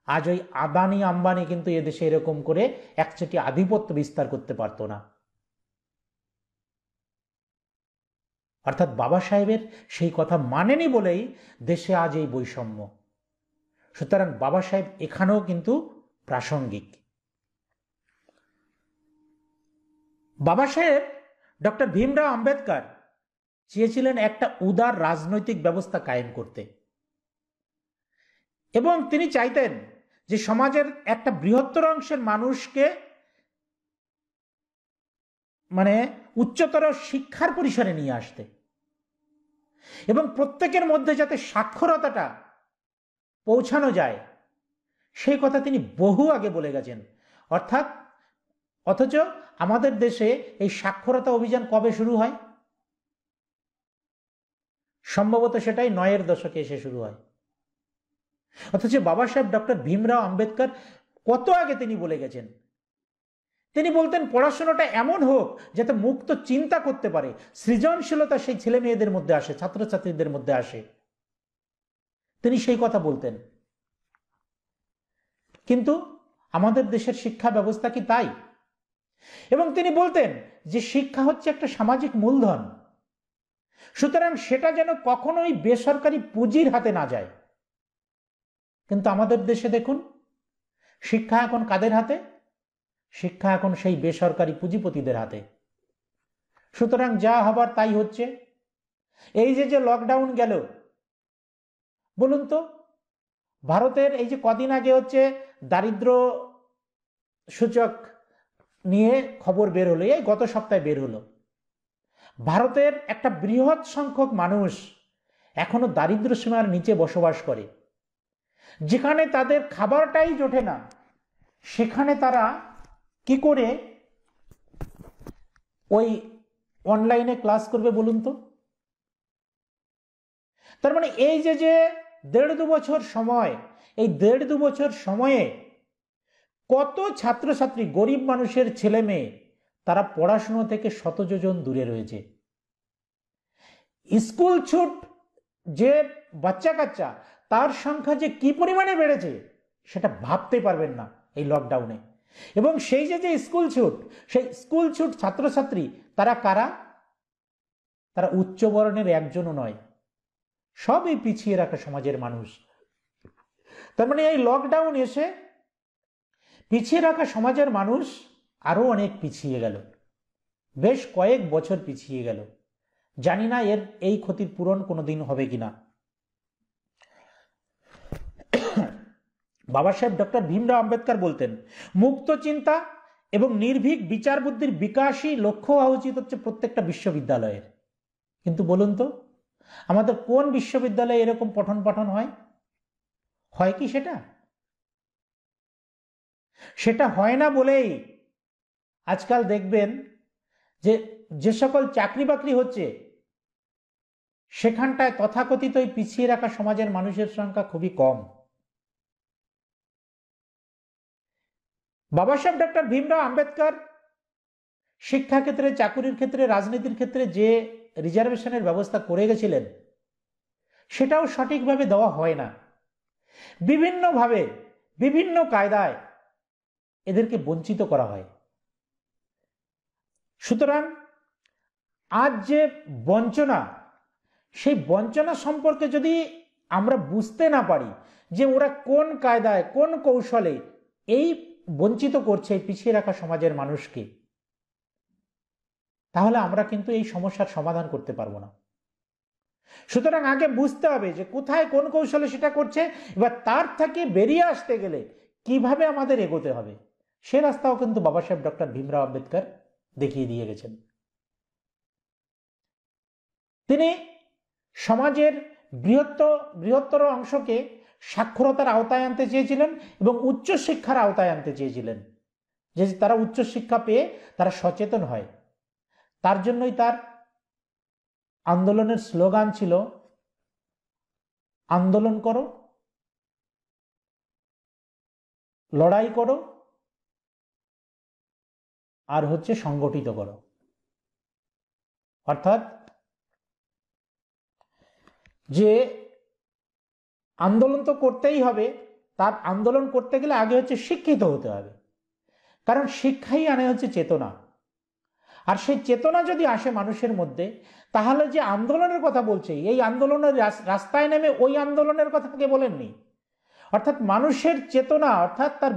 আজ ওই আদানি আম্বানি কিন্তু এদেশে এরকম করে একচেটিয়া আধিপত্য বিস্তার করতে পারত না। অর্থাৎ বাবা সাহেবের সেই কথা মানেনি বলেই দেশে আজ এই বৈষম্য। সুতরাং বাবা সাহেব এখানেও কিন্তু প্রাসঙ্গিক। বাবা সাহেব ডক্টর ভীমরাও আম্বেদকর চেয়েছিলেন একটা উদার রাজনৈতিক ব্যবস্থা কায়েম করতে, এবং তিনি চাইতেন যে সমাজের একটা বৃহত্তর অংশের মানুষকে উচ্চতর শিক্ষার পরিসরে নিয়ে আসতে, এবং প্রত্যেকের মধ্যে যাতে সাক্ষরতাটা পৌঁছানো যায় সেই কথা তিনি বহু আগে বলে গেছেন। অথচ আমাদের দেশে এই সাক্ষরতা অভিযান কবে শুরু হয়? সম্ভবত সেটাই 9-এর দশকে এসে শুরু হয়। অথচ বাবা সাহেব ডক্টর ভীমরাও আম্বেদকর কত আগে তিনি বলে গেছেন। তিনি বলতেন পড়াশোনাটা এমন হোক যাতে মুক্ত চিন্তা করতে পারে, সৃজনশীলতা সেই ছেলে মেয়েদের মধ্যে আসে, ছাত্রছাত্রীদের মধ্যে আসে। তিনি সেই কথা বলতেন। কিন্তু আমাদের দেশের শিক্ষা ব্যবস্থা কি তাই? এবং তিনি বলতেন যে শিক্ষা হচ্ছে একটা সামাজিক মূলধন, সুতরাং সেটা যেন কখনোই বেসরকারি পুঁজির হাতে না যায়। কিন্তু আমাদের দেশে দেখুন, শিক্ষা এখন কাদের হাতে? শিক্ষা এখন সেই বেসরকারি পুঁজিপতিদের হাতে। সুতরাং যা হবার তাই হচ্ছে। এই যে লকডাউন গেল, বলুন তো, ভারতের এই যে কদিন আগে হচ্ছে দারিদ্র সূচক নিয়ে খবর বের হলো, এই গত সপ্তাহে বের হলো, ভারতের একটা বৃহৎ সংখ্যক মানুষ এখনো দারিদ্র সীমার নিচে বসবাস করে। যেখানে তাদের খাবারটাই জোটে না, সেখানে তারা কি করে ওই অনলাইনে ক্লাস করবে বলুন তো? তার মানে এই যে 1.5-2 বছর সময়, এই 1.5-2 বছর সময়ে কত ছাত্রছাত্রী, গরিব মানুষের ছেলে মেয়ে, তারা পড়াশোনা থেকে শত যোজন দূরে রয়েছে। স্কুল ছুট যে বাচ্চা কাচ্চা, তার সংখ্যা যে কি পরিমাণে বেড়েছে সেটা ভাবতে পারবেন না এই লকডাউনে। এবং সেই যে স্কুল ছুট, সেই স্কুল ছুট ছাত্রছাত্রী তারা কারা? তারা উচ্চ বর্ণের একজনও নয়, সবই পিছিয়ে রাখা সমাজের মানুষ। তার মানে এই লকডাউন এসে পিছিয়ে রাখা সমাজের মানুষ আরো অনেক পিছিয়ে গেল। বেশ কয়েক বছর পিছিয়ে গেল। জানি না এর এই ক্ষতির পূরণ কোনোদিন হবে কিনা। বাবা সাহেব ডক্টর ভীমরাও আম্বেদকর বলতেন, মুক্ত চিন্তা এবং নির্ভীক বিচার বুদ্ধির বিকাশই লক্ষ্য হওয়া উচিত হচ্ছে প্রত্যেকটা বিশ্ববিদ্যালয়ের। কিন্তু বলুন তো, আমাদের কোন বিশ্ববিদ্যালয়ে এরকম পঠন পাঠন হয়? হয় কি সেটা? সেটা হয় না বলেই আজকাল দেখবেন যে সকল চাকরি বাকরি হচ্ছে সেখানটায় তথাকথিত পিছিয়ে রাখা সমাজের মানুষের সংখ্যা খুবই কম। বাবা সাহেব ডক্টর ভীমরাও আম্বেদকর শিক্ষাক্ষেত্রে, চাকুরির ক্ষেত্রে, রাজনীতির ক্ষেত্রে যে রিজার্ভেশনের ব্যবস্থা করে গেছিলেন সেটাও সঠিকভাবে দেওয়া হয় না। বিভিন্নভাবে, বিভিন্ন কায়দায় এদেরকে বঞ্চিত করা হয়। সুতরাং আজ যে বঞ্চনা, সেই বঞ্চনা সম্পর্কে যদি আমরা বুঝতে না পারি যে ওরা কোন কায়দায়, কোন কৌশলে এই বঞ্চিত করছে পিছিয়ে রাখা সমাজের মানুষকে, তাহলে আমরা কিন্তু এই সমস্যার সমাধান করতে পারবো না। সুতরাং আগে বুঝতে হবে যে কোথায় কোন কৌশলে সেটা করছে, এবার তার থেকে বেরিয়ে আসতে গেলে কিভাবে আমাদের এগোতে হবে, সে রাস্তাও কিন্তু বাবা সাহেব ডক্টর ভীমরাও আম্বেদকর দেখিয়ে দিয়ে গেছেন। তিনি সমাজের বৃহত্তর অংশকে সাক্ষরতার আওতায় আনতে চেয়েছিলেন এবং উচ্চশিক্ষার আওতায় আনতে চেয়েছিলেন, যে তারা উচ্চশিক্ষা পেয়ে তারা সচেতন হয়। তার জন্যই তার আন্দোলনের স্লোগান ছিল, আন্দোলন করো, লড়াই করো, আর হচ্ছে সংগঠিত করো। অর্থাৎ যে আন্দোলন তো করতেই হবে, তার আন্দোলন করতে গেলে আগে হচ্ছে শিক্ষিত হতে হবে, কারণ শিক্ষাই আনে হচ্ছে চেতনা। আর সেই চেতনা যদি আসে মানুষের মধ্যে, তাহলে যে আন্দোলনের কথা বলছে, এই আন্দোলনের রাস্তায় নেমে ওই আন্দোলনের কথা কে বলেননি। অর্থাৎ মানুষের চেতনা, অর্থাৎ তার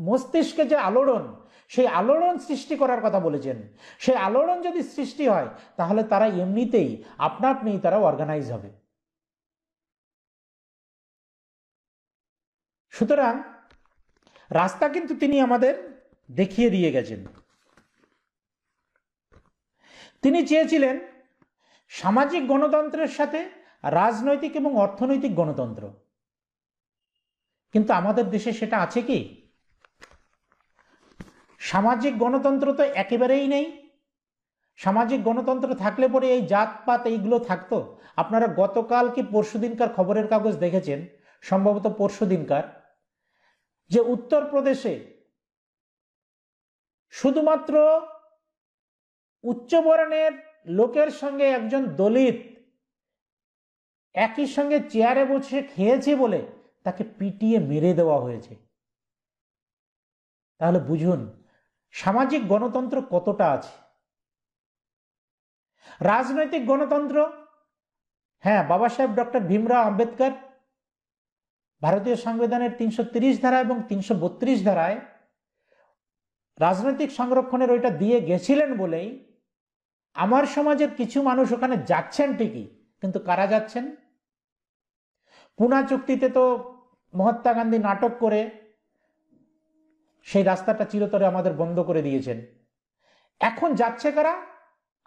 মস্তিষ্কে যে আলোড়ন, সেই আলোড়ন সৃষ্টি করার কথা বলেছেন। সেই আলোড়ন যদি সৃষ্টি হয় তাহলে তারা এমনিতেই আপনা আপনি তারা অর্গানাইজ হবে। সুতরাং রাস্তা কিন্তু তিনি আমাদের দেখিয়ে দিয়ে গেছেন। তিনি চেয়েছিলেন সামাজিক গণতন্ত্রের সাথে রাজনৈতিক এবং অর্থনৈতিক গণতন্ত্র। কিন্তু আমাদের দেশে সেটা আছে কি? সামাজিক গণতন্ত্র তো একেবারেই নেই। সামাজিক গণতন্ত্র থাকলে পরে এই জাতপাত এইগুলো থাকতো? আপনারা গতকাল কি পরশুদিনকার খবরের কাগজ দেখেছেন, সম্ভবত পরশুদিনকার, যে উত্তরপ্রদেশে শুধুমাত্র উচ্চবর্ণের লোকের সঙ্গে একজন দলিত একই সঙ্গে চেয়ারে বসে খেয়েছে বলে তাকে পিটিয়ে মেরে দেওয়া হয়েছে। তাহলে বুঝুন সামাজিক গণতন্ত্র কতটা আছে। রাজনৈতিক গণতন্ত্র, হ্যাঁ, বাবা সাহেব ডক্টর ভীমরাও আম্বেদকর ভারতীয় সংবিধানের 330 ধারা এবং 332 ধারায় রাজনৈতিক সংরক্ষণের ওইটা দিয়ে গেছিলেন বলেই আমার সমাজের কিছু মানুষ ওখানে যাচ্ছেন ঠিকই, কিন্তু কারা যাচ্ছেন? পুনা চুক্তিতে তো মহাত্মা গান্ধী নাটক করে সেই রাস্তাটা চিরতরে আমাদের বন্ধ করে দিয়েছেন। এখন যাচ্ছে কারা?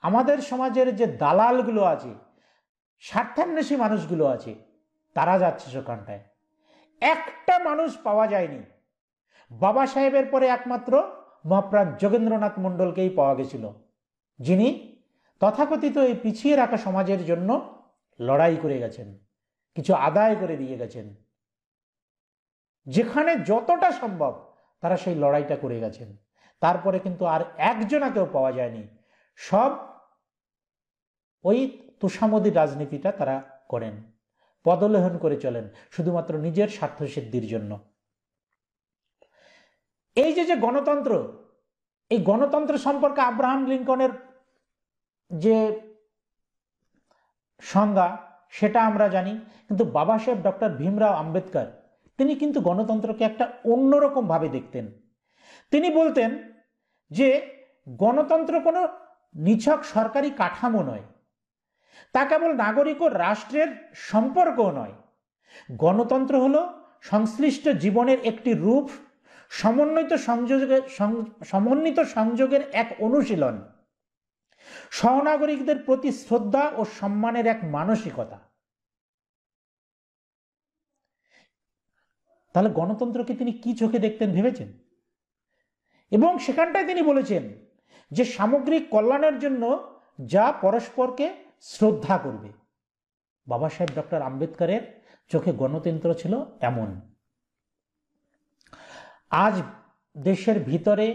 আমাদের সমাজের যে দালালগুলো আছে, স্বার্থান্বেষী মানুষগুলো আছে, তারা যাচ্ছে সেখানটায়। একটা মানুষ পাওয়া যায়নি। বাবা সাহেবের পরে একমাত্র মহাপ্রাণ যোগেন্দ্রনাথ মণ্ডলকেই পাওয়া গেছিল, যিনি তথাকথিত এই পিছিয়ে রাখা সমাজের জন্য লড়াই করে গেছেন, কিছু আদায় করে দিয়ে গেছেন। যেখানে যতটা সম্ভব তারা সেই লড়াইটা করে গেছেন। তারপরে কিন্তু আর একজনাকেও পাওয়া যায়নি। সব ওই তুষামদির রাজনীতিটা তারা করেন, পদলেহন করে চলেন শুধুমাত্র নিজের স্বার্থ সিদ্ধির জন্য। এই যে গণতন্ত্র, এই গণতন্ত্র সম্পর্কে আব্রাহাম লিঙ্কনের যে সংজ্ঞা সেটা আমরা জানি, কিন্তু বাবা সাহেব ডক্টর ভীমরাও আম্বেদকর তিনি কিন্তু গণতন্ত্রকে একটা অন্যরকম ভাবে দেখতেন। তিনি বলতেন যে গণতন্ত্র কোনো নিছক সরকারি কাঠামো নয়, তা কেবল নাগরিক ও রাষ্ট্রের সম্পর্কও নয়। গণতন্ত্র হলো সংশ্লিষ্ট জীবনের একটি রূপ, সমন্বিত সংযোগের এক অনুশীলন, সহনাগরিকদের প্রতি শ্রদ্ধা ও সম্মানের এক মানসিকতা। তাহলে গণতন্ত্রকে তিনি কি চোখে দেখতেন ভেবেছেন? এবং সেখানটায় তিনি বলেছেন যে সামগ্রিক কল্যাণের জন্য যা পরস্পরকে শ্রদ্ধা করবে। বাবা সাহেব ডক্টর আম্বেদকরের চোখে গণতন্ত্র ছিল এমন। আজ দেশের ভিতরে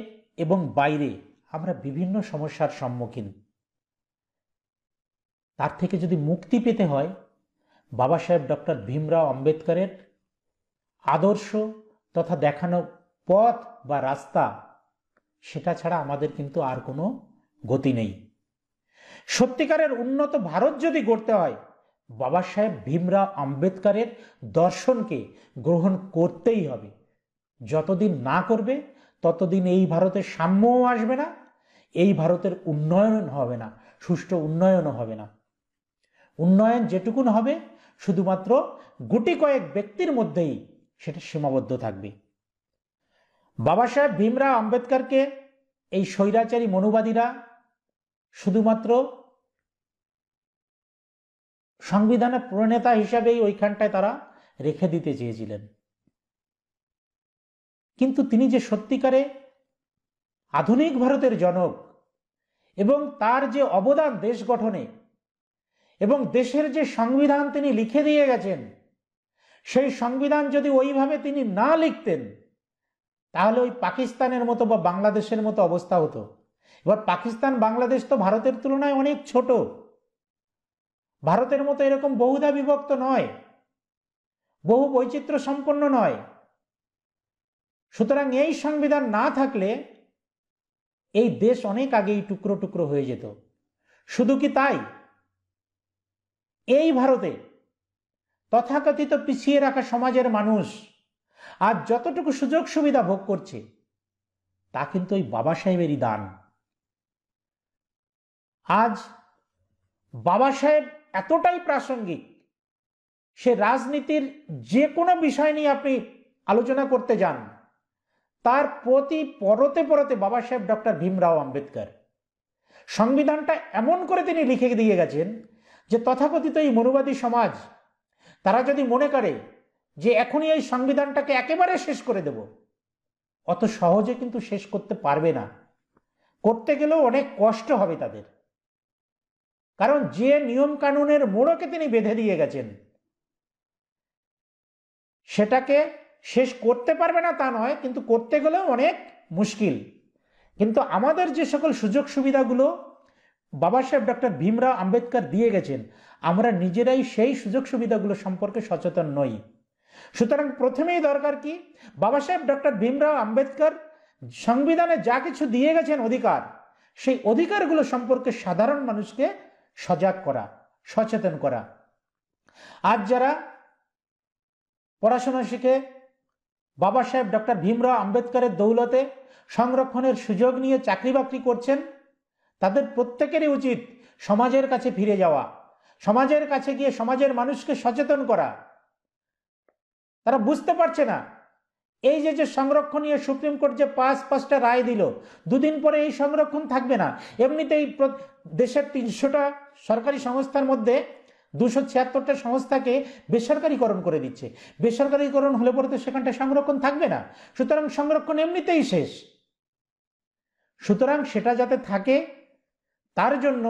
এবং বাইরে আমরা বিভিন্ন সমস্যার সম্মুখীন। তার থেকে যদি মুক্তি পেতে হয়, বাবা সাহেব ডক্টর ভীমরাও আম্বেদকরের আদর্শ তথা দেখানো পথ বা রাস্তা, সেটা ছাড়া আমাদের কিন্তু আর কোনো গতি নেই। সত্যিকারের উন্নত ভারত যদি গড়তে হয়, বাবা সাহেব ভীমরাও আম্বেদকরের দর্শনকে গ্রহণ করতেই হবে। যতদিন না করবে ততদিন এই ভারতের সাম্যও আসবে না, এই ভারতের উন্নয়ন হবে না, সুষ্ঠু উন্নয়নও হবে না। উন্নয়ন যেটুকুন হবে শুধুমাত্র গুটি কয়েক ব্যক্তির মধ্যেই সেটা সীমাবদ্ধ থাকবে। বাবা সাহেব ভীমরাও আম্বেদকরকে এই স্বৈরাচারী মনুবাদীরা শুধুমাত্র সংবিধানের প্রণেতা হিসাবেই ওইখানটায় তারা রেখে দিতে চেয়েছিলেন, কিন্তু তিনি যে সত্যিকারে আধুনিক ভারতের জনক এবং তার যে অবদান দেশ গঠনে এবং দেশের যে সংবিধান তিনি লিখে দিয়ে গেছেন, সেই সংবিধান যদি ওইভাবে তিনি না লিখতেন তাহলে ওই পাকিস্তানের মতো বা বাংলাদেশের মতো অবস্থা হতো। এবার পাকিস্তান বাংলাদেশ তো ভারতের তুলনায় অনেক ছোট, ভারতের মতো এরকম বহুধা বিভক্ত নয়, বহু বৈচিত্র্য সম্পন্ন নয়। সুতরাং এই সংবিধান না থাকলে এই দেশ অনেক আগেই টুকরো টুকরো হয়ে যেত। শুধু কি তাই, এই ভারতে তথাকথিত পিছিয়ে রাখা সমাজের মানুষ আজ যতটুকু সুযোগ সুবিধা ভোগ করছে তা কিন্তু ওই বাবা সাহেবেরই দান। আজ বাবা সাহেব এতটাই প্রাসঙ্গিক, সে রাজনীতির যে কোনো বিষয় নিয়ে আপনি আলোচনা করতে যান, তার প্রতি পরতে পরতে বাবা সাহেব ডক্টর ভীমরাও আম্বেদকর। সংবিধানটা এমন করে তিনি লিখে দিয়ে গেছেন যে তথাকথিত এই মনুবাদী সমাজ তারা যদি মনে করে যে এখনই এই সংবিধানটাকে একেবারে শেষ করে দেব, অত সহজে কিন্তু শেষ করতে পারবে না। করতে গেলেও অনেক কষ্ট হবে তাদের, কারণ যে নিয়ম কানুনের মোড়কে তিনি বেঁধে দিয়ে গেছেন সেটাকে শেষ করতে পারবে না তা নয়, কিন্তু করতে গেলেও অনেক মুশকিল। কিন্তু আমাদের যে সকল সুযোগ সুবিধাগুলো বাবা সাহেব ডক্টর ভীমরাও আম্বেদকর দিয়ে গেছেন, আমরা নিজেরাই সেই সুযোগ সুবিধাগুলো সম্পর্কে সচেতন নই। সুতরাং প্রথমেই দরকার কি, বাবা সাহেব ডক্টর ভীমরাও আম্বেদকর সংবিধানে যা কিছু দিয়ে গেছেন অধিকার, সেই অধিকারগুলো সম্পর্কে সাধারণ মানুষকে সজাগ করা, সচেতন করা। আজ যারা পড়াশোনা শিখে বাবা সাহেব ডক্টর ভীমরাও আম্বেদকরের দৌলতে সংরক্ষণের সুযোগ নিয়ে চাকরি বাকরি করছেন, তাদের প্রত্যেকেরই উচিত সমাজের কাছে ফিরে যাওয়া, সমাজের কাছে গিয়ে সমাজের মানুষকে সচেতন করা। তারা বুঝতে পারছে না এই যে সংরক্ষণ নিয়ে সুপ্রিম কোর্ট যে পাঁচটা রায় দিল, দুদিন পরে এই সংরক্ষণ থাকবে না। এমনিতেই দেশের 300টা সরকারি সংস্থার মধ্যে 276টা সংস্থাকে বেসরকারীকরণ করে দিচ্ছে। বেসরকারীকরণ হলে পরে তো সেখানটা সংরক্ষণ থাকবে না, সুতরাং সংরক্ষণ এমনিতেই শেষ। সুতরাং সেটা যাতে থাকে তার জন্য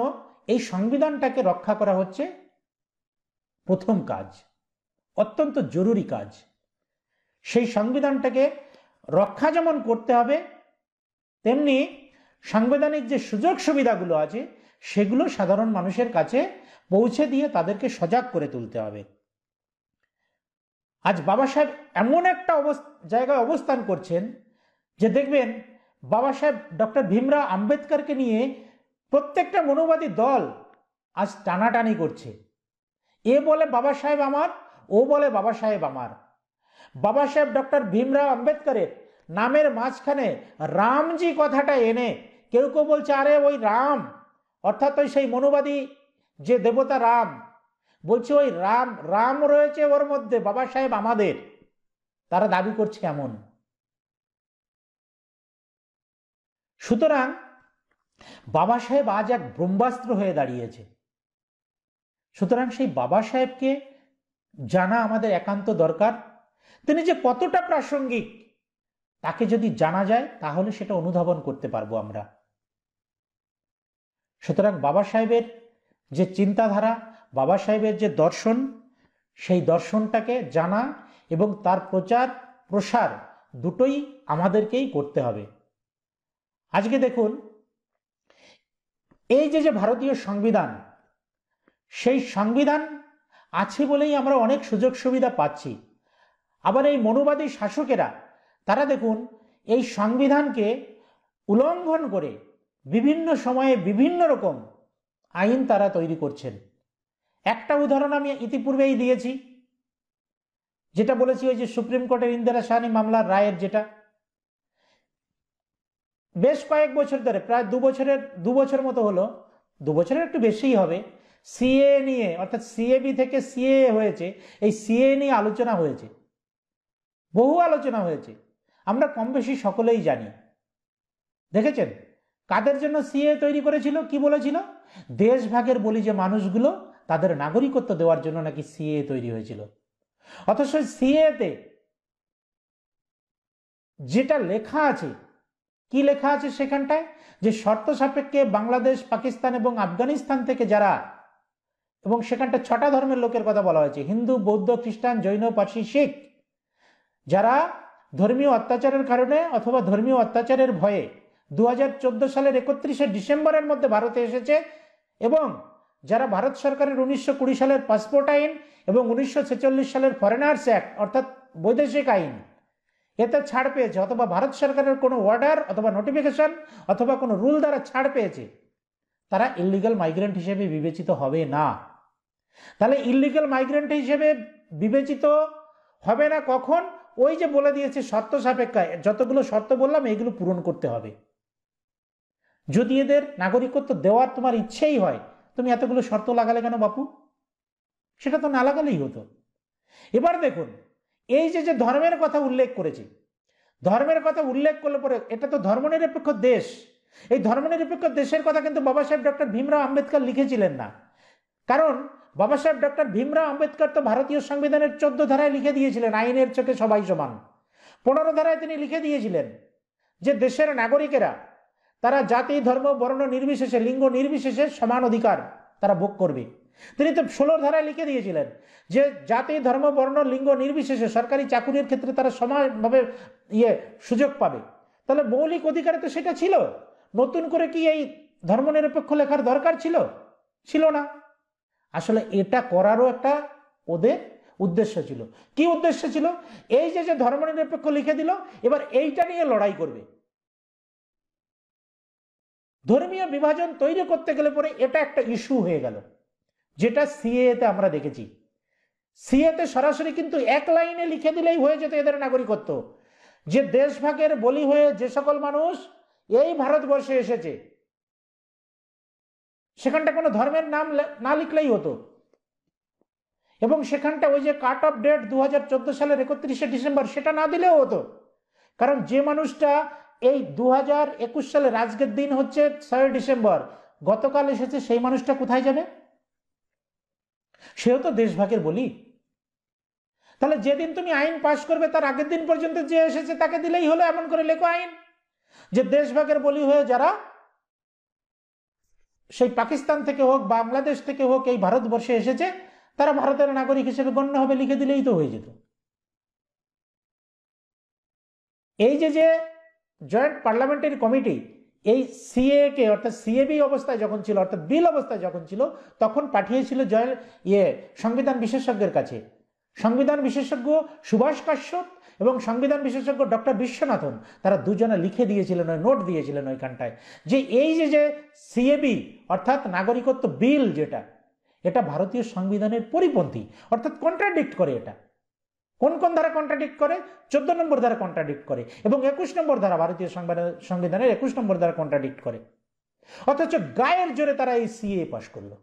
এই সংবিধানটাকে রক্ষা করা হচ্ছে প্রথম কাজ, অত্যন্ত জরুরি কাজ। সেই সংবিধানটাকে রক্ষা যেমন করতে হবে, তেমনি সাংবিধানিক যে সুযোগ সুবিধাগুলো আছে সেগুলো সাধারণ মানুষের কাছে পৌঁছে দিয়ে তাদেরকে সজাগ করে তুলতে হবে। আজ বাবা সাহেব এমন একটা জায়গায় অবস্থান করছেন যে দেখবেন বাবা সাহেব ডক্টর ভীমরাও আম্বেদকরকে নিয়ে প্রত্যেকটা মনুবাদী দল আজ টানাটানি করছে। এ বলে বাবা সাহেব আমার, ও বলে বাবা সাহেব আমার। বাবা সাহেব ডক্টর ভীমরাও আম্বেদকরের নামের মাঝখানে রামজি কথাটা এনে কেউ কেউ বলছে আরে ওই রাম, অর্থাৎ ওই সেই মনুবাদী যে দেবতা রাম, বলছে ওই রাম রাম রয়েছে ওর মধ্যে, বাবা সাহেব আমাদের, তারা দাবি করছে এমন। সুতরাং বাবা সাহেব আজ এক ব্রহ্মাস্ত্র হয়ে দাঁড়িয়েছে। সুতরাং সেই বাবা সাহেবকে জানা আমাদের একান্ত দরকার। তিনি যে কতটা প্রাসঙ্গিক তাকে যদি জানা যায় তাহলে সেটা অনুধাবন করতে পারবো আমরা। সুতরাং বাবা সাহেবের যে চিন্তাধারা, বাবা সাহেবের যে দর্শন, সেই দর্শনটাকে জানা এবং তার প্রচার প্রসার দুটোই আমাদেরকেই করতে হবে। আজকে দেখুন, এই যে ভারতীয় সংবিধান, সেই সংবিধান আছে বলেই আমরা অনেক সুযোগ সুবিধা পাচ্ছি। আবার এই মনুবাদী শাসকেরা, তারা দেখুন এই সংবিধানকে উল্লঙ্ঘন করে বিভিন্ন সময়ে বিভিন্ন রকম আইন তারা তৈরি করছেন। একটা উদাহরণ আমি ইতিপূর্বেই দিয়েছি, যেটা বলেছি ওই যে সুপ্রিম কোর্টের ইন্দিরা সাহানি মামলার রায়ের, যেটা বেশ কয়েক বছর ধরে, প্রায় দু বছর মতো হলো, 2 বছরের একটু বেশিই হবে, সিএ নিয়ে, অর্থাৎ সিএবি থেকে সিএ হয়েছে, এই সিএ নিয়ে আলোচনা হয়েছে, বহু আলোচনা হয়েছে, আমরা কম বেশি সকলেই জানি। দেখেছেন কাদের জন্য সিএ তৈরি করেছিল, কি বলেছিল? দেশভাগের বলি যে মানুষগুলো, তাদের নাগরিকত্ব দেওয়ার জন্য নাকি সিএ তৈরি হয়েছিল। অথচ সিএতে যেটা লেখা আছে, কি লেখা আছে সেখানটায়, যে শর্ত সাপেক্ষে বাংলাদেশ, পাকিস্তান এবং আফগানিস্তান থেকে যারা, এবং সেখানটা 6টা ধর্মের লোকের কথা বলা হয়েছে, হিন্দু, বৌদ্ধ, খ্রিস্টান, জৈন, পার্সি, শিখ, যারা ধর্মীয় অত্যাচারের কারণে অথবা ধর্মীয় অত্যাচারের ভয়ে 2014 সালের 31শে ডিসেম্বরের মধ্যে ভারতে এসেছে, এবং যারা ভারত সরকারের 1920 সালের পাসপোর্ট আইন এবং 1946 সালের ফরেনার্স অ্যাক্ট অর্থাৎ বৈদেশিক আইন, এতে ছাড় পেয়েছে, অথবা ভারত সরকারের কোনো অর্ডার অথবা নোটিফিকেশন অথবা কোনো রুল দ্বারা ছাড় পেয়েছে, তারা ইল্লিগাল মাইগ্রেন্ট হিসেবে বিবেচিত হবে না। তাহলে ইল্লিগাল মাইগ্রেন্ট হিসেবে বিবেচিত হবে না কখন? ওই যে বলে দিয়েছে শর্ত সাপেক্ষে, যতগুলো শর্ত বললাম এগুলো পূরণ করতে হবে। যদি এদের নাগরিকত্ব দেওয়ার তোমার ইচ্ছেই হয়, তুমি এতগুলো শর্ত লাগালে কেন বাপু? সেটা তো না লাগালেই হতো। এবার দেখুন, এই যে ধর্মের কথা উল্লেখ করেছি, ধর্মের কথা উল্লেখ করলে পরে, এটা তো ধর্মনিরপেক্ষ দেশ, এই ধর্মনিরপেক্ষ দেশের কথা কিন্তু বাবা সাহেব ডক্টর ভীমরাও আম্বেদকর লিখেছিলেন না। কারণ বাবা সাহেব ডক্টর ভীমরাও আম্বেদকর তো ভারতীয় সংবিধানের 14 ধারায় লিখে দিয়েছিলেন, আইনের চোখে সবাই সমান। 15 ধারায় তিনি লিখে দিয়েছিলেন যে দেশের নাগরিকেরা তারা জাতি, ধর্ম, বর্ণ নির্বিশেষে, লিঙ্গ নির্বিশেষে সমান অধিকার তারা ভোগ করবে। তিনি তো 16 ধারায় লিখে দিয়েছিলেন যে জাতি, ধর্ম, বর্ণ, লিঙ্গ নির্বিশেষে সরকারি চাকুরির ক্ষেত্রে তারা সমানভাবে সুযোগ পাবে। তাহলে মৌলিক অধিকারে তো সেটা ছিল। নতুন করে কি এই ধর্মনিরপেক্ষ লেখার দরকার ছিল? ছিল না। আসলে এটা করারও একটা ওদের উদ্দেশ্য ছিল। কি উদ্দেশ্য ছিল? এই যে ধর্মনিরপেক্ষ লিখে দিল, এবার এইটা নিয়ে লড়াই করবে। ধর্মীয় বিভাজন তৈরি করতে গেলে পরে এটা একটা ইস্যু হয়ে গেল, যেটা সিএতে আমরা দেখেছি। সিএতে সরাসরি কিন্তু এক লাইনে লিখে দিলেই হয়ে যেত এদের নাগরিকত্ব, যে দেশভাগের বলি হয়ে যে সকল মানুষ এই ভারতবর্ষে এসেছে, সেখানটা কোনো ধর্মের নাম না লিখলেই হতো। এবং সেখানটা ওই যে কাট অফ ডেট 2014 সালের 31শে ডিসেম্বর, সেটা না দিলেও হতো। কারণ যে মানুষটা এই 2021 সালের আজকের দিন হচ্ছে 6 ডিসেম্বর, গতকাল এসেছে, সেই মানুষটা কোথায় যাবে? সেও তো দেশভাগের বলি। তাহলে যেদিন তুমি আইন পাশ করবে তার আগের দিন পর্যন্ত যে এসেছে তাকে দিলেই হলো, এমন করে লেখো আইন যে দেশভাগের বলি হয়ে যারা সেই পাকিস্তান থেকে হোক, বাংলাদেশ থেকে হোক, এই ভারতবর্ষে এসেছে, তারা ভারতের নাগরিক হিসেবে গণ্য হবে, লিখে দিলেই তো হয়ে যেত। এই যে জয়েন্ট পার্লামেন্টারি কমিটি এই সিএ কে, অর্থাৎ সিএবি অবস্থায় যখন ছিল, অর্থাৎ বিল অবস্থায় যখন ছিল, তখন পাঠিয়েছিল সংবিধান বিশেষজ্ঞের কাছে। সংবিধান বিশেষজ্ঞ সুভাষ কাশ্যপ এবং সংবিধান বিশেষজ্ঞ ডক্টর বিশ্বনাথন, তারা দুজনে লিখে দিয়েছিলেন, ওই নোট দিয়েছিলেন ওইখানটায়, যে এই যে সিএবি অর্থাৎ নাগরিকত্ব বিল, যেটা এটা ভারতীয় সংবিধানের পরিপন্থী, অর্থাৎ কন্ট্রাডিক্ট করে। এটা কোন কোন ধারা কন্ট্রাডিক্ট করে? 14 নম্বর ধারা কন্ট্রাডিক্ট করে, এবং 21 নম্বর ধারা, ভারতীয় সংবিধানের 21 নম্বর ধারা কন্ট্রাডিক্ট করে। অথচ গায়ের জোরে তারা এই সিএ পাশ করলো।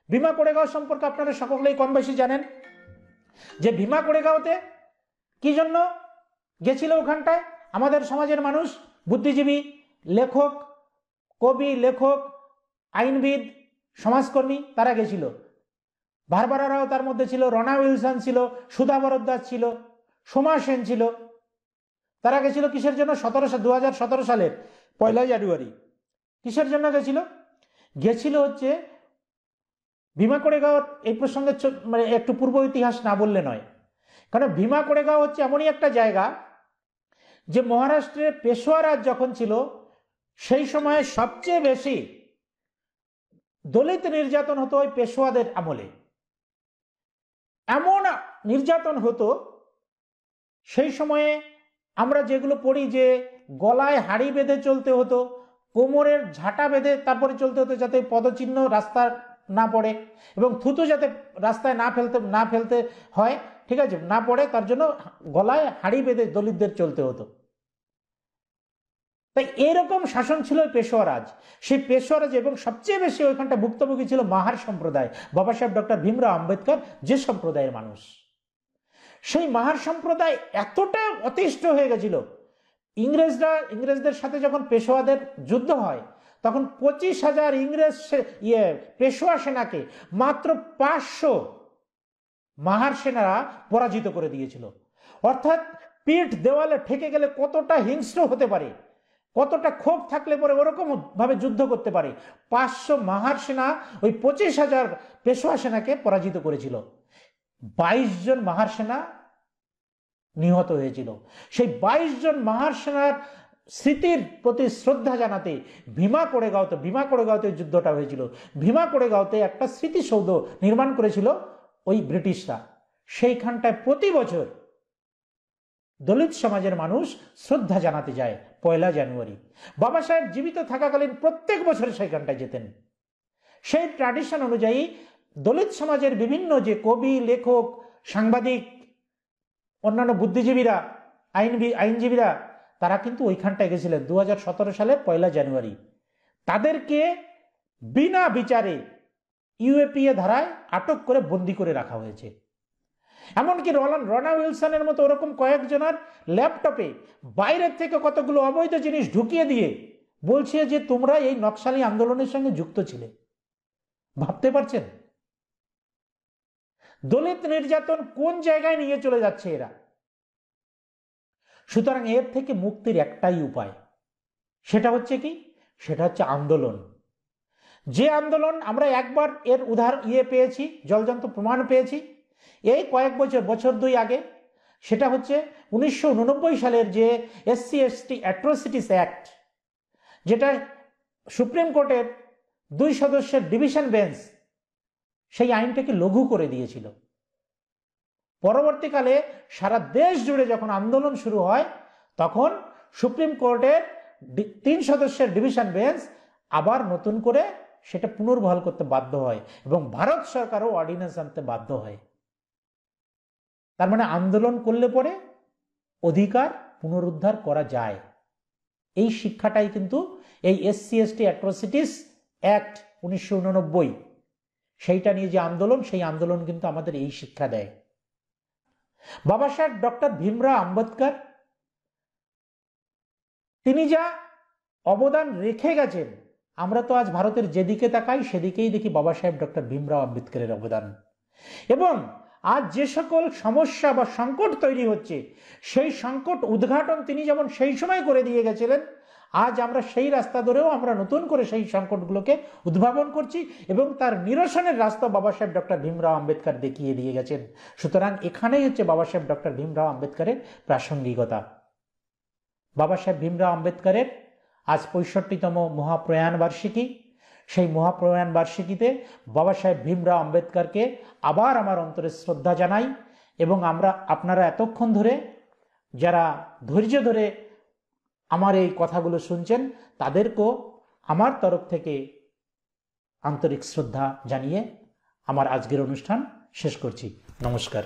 ভীমা কোরেগাঁও সম্পর্কে আপনারা সকলেই কম বেশি জানেন যে ভীমা কোরেগাঁওতে কি জন্য গেছিল? ওখানটায় আমাদের সমাজের মানুষ, বুদ্ধিজীবী, লেখক, কবি, লেখক, আইনবিদ, সমাজকর্মী, তারা গেছিল। বারবারা রাও তার মধ্যে ছিল, রনা উইলসন ছিল, সুধা বরদ্দাস ছিল, সোমা সেন ছিল। তারা গেছিল কিসের জন্য? 2017 সালের 1 জানুয়ারি। কিসের জন্য গেছিল? গেছিল হচ্ছে ভীমা কোরেগাঁওর এই প্রসঙ্গে মানে একটু পূর্ব ইতিহাস না বললে নয়। কারণ ভীমা কোরেগাঁও হচ্ছে এমনই একটা জায়গা যে মহারাষ্ট্রের পেশোয়া রাজ যখন ছিল সেই সময়ে সবচেয়ে বেশি দলিত নির্যাতন হতো ওই পেশোয়াদের আমলে। এমন নির্যাতন হতো সেই সময়ে আমরা যেগুলো পড়ি যে গলায় হাড়ি বেঁধে চলতে হতো, কোমরের ঝাঁটা বেঁধে তারপরে চলতে হতো যাতে পদচিহ্ন রাস্তা না পড়ে এবং থুতু যাতে রাস্তায় না ফেলতে হয়, ঠিক আছে, না পড়ে, তার জন্য গলায় হাড়ি বেঁধে দলিতদের চলতে হতো। তাই এরকম শাসন ছিল পেশোয়া রাজ। সেই পেশোয়া রাজ এবং সবচেয়ে বেশি ওইখানটা ভুক্তভোগী ছিল মাহার সম্প্রদায়। বাবা সাহেব ডক্টর ভীমরাও আম্বেদকর যে সম্প্রদায়ের মানুষ, সেই মাহার সম্প্রদায় এতটা অতিষ্ঠ হয়ে গেছিল। ইংরেজদের সাথে যখন পেশোয়াদের যুদ্ধ হয় তখন 25,000 ইংরেজ পেশোয়া সেনাকে মাত্র 500 মাহার সেনারা পরাজিত করে দিয়েছিল। অর্থাৎ পিঠ দেওয়ালে ঠেকে গেলে কতটা হিংস্র হতে পারে, কতটা ক্ষোভ থাকলে পরে ওরকম ভাবে যুদ্ধ করতে পারে। 500 মাহার সেনা ওই 25,000 পেশোয়া সেনাকে পরাজিত করেছিল। 22 জন মাহার সেনা নিহত হয়েছিল। সেই 22 জন মাহার সেনার স্মৃতির প্রতি শ্রদ্ধা জানাতে ভীমা কোরেগাঁওতে যুদ্ধটা হয়েছিল। ভীমা কোরেগাঁওতে একটা স্মৃতিসৌধ নির্মাণ করেছিল ওই ব্রিটিশরা। সেইখানটায় প্রতি বছর দলিত সমাজের মানুষ শ্রদ্ধা জানাতে যায় 1 জানুয়ারি। বাবা সাহেব জীবিত থাকাকালীন প্রত্যেক বছর সেইখানটায় যেতেন। সেই ট্র্যাডিশন অনুযায়ী দলিত সমাজের বিভিন্ন যে কবি, লেখক, সাংবাদিক, অন্যান্য বুদ্ধিজীবীরা, আইনজীবীরা, তারা কিন্তু ওইখানটায় গেছিলেন 2017 সালের 1 জানুয়ারি। তাদেরকে বিনা বিচারে ইউএপিএ ধারায় আটক করে বন্দি করে রাখা হয়েছে। এমনকি রনা উইলসনের মতো ওরকম কয়েকজনের ল্যাপটপে বাইরের থেকে কতগুলো অবৈধ জিনিস ঢুকিয়ে দিয়ে বলছে যে তোমরা এই নকশালি আন্দোলনের সঙ্গে যুক্ত ছিলে। ভাবতে পারছেন দলিত নির্যাতন কোন জায়গায় নিয়ে চলে যাচ্ছে এরা? সুতরাং এর থেকে মুক্তির একটাই উপায়, সেটা হচ্ছে কি? সেটা হচ্ছে আন্দোলন। যে আন্দোলন আমরা একবার এর পেয়েছি, জলজান্ত প্রমাণ পেয়েছি এই কয়েক বছর 2 আগে, সেটা হচ্ছে 1989 সালের যে SC/ST অ্যাট্রোসিটিস অ্যাক্ট, যেটা সুপ্রিম কোর্টের 2 সদস্যের ডিভিশন বেঞ্চ সেই আইনটাকে লঘু করে দিয়েছিল। পরবর্তীকালে সারা দেশ জুড়ে যখন আন্দোলন শুরু হয় তখন সুপ্রিম কোর্টের 3 সদস্যের ডিভিশন বেঞ্চ আবার নতুন করে সেটা পুনর্বহাল করতে বাধ্য হয় এবং ভারত সরকারও অর্ডিন্যান্স আনতে বাধ্য হয়। তার মানে আন্দোলন করলে পরে অধিকার পুনরুদ্ধার করা যায়। এই শিক্ষাটাই কিন্তু এই SC/ST অ্যাট্রোসিটিস অ্যাক্ট 1989 সেইটা নিয়ে যে আন্দোলন, সেই আন্দোলন কিন্তু আমাদের এই শিক্ষা দেয়। বাবা সাহেব ডক্টর ভীমরাও আম্বেদকর তিনি যা অবদান রেখে গেছেন, আমরা তো আজ ভারতের যেদিকে তাকাই সেদিকেই দেখি বাবা সাহেব ডক্টর ভীমরাও আম্বেদকরের অবদান। এবং আজ যে সকল সমস্যা বা সংকট তৈরি হচ্ছে সেই সংকট উদ্ঘাটন তিনি যেমন সেই সময় করে দিয়ে গেছিলেন, আজ আমরা সেই রাস্তা ধরেও আমরা নতুন করে সেই সংকটগুলোকে উদ্ভাবন করছি এবং তার নিরসনের রাস্তা বাবা সাহেব ডক্টর ভীমরাও আম্বেদকর দেখিয়ে দিয়ে গেছেন। সুতরাং এখানেই হচ্ছে বাবা সাহেব ডক্টর ভীমরাও আম্বেদকরের প্রাসঙ্গিকতা। বাবা সাহেব ভীমরাও আম্বেদকরের আজ 65তম মহাপ্রয়াণ বার্ষিকী। সেই মহাপ্রয়াণ বার্ষিকীতে বাবা সাহেব ভীমরাও আম্বেদকরকে আবার আমার অন্তরে শ্রদ্ধা জানাই এবং আপনারা এতক্ষণ ধরে যারা ধৈর্য ধরে আমার এই কথাগুলো শুনছেন তাদেরকেও আমার তরফ থেকে আন্তরিক শ্রদ্ধা জানিয়ে আমার আজকের অনুষ্ঠান শেষ করছি। নমস্কার।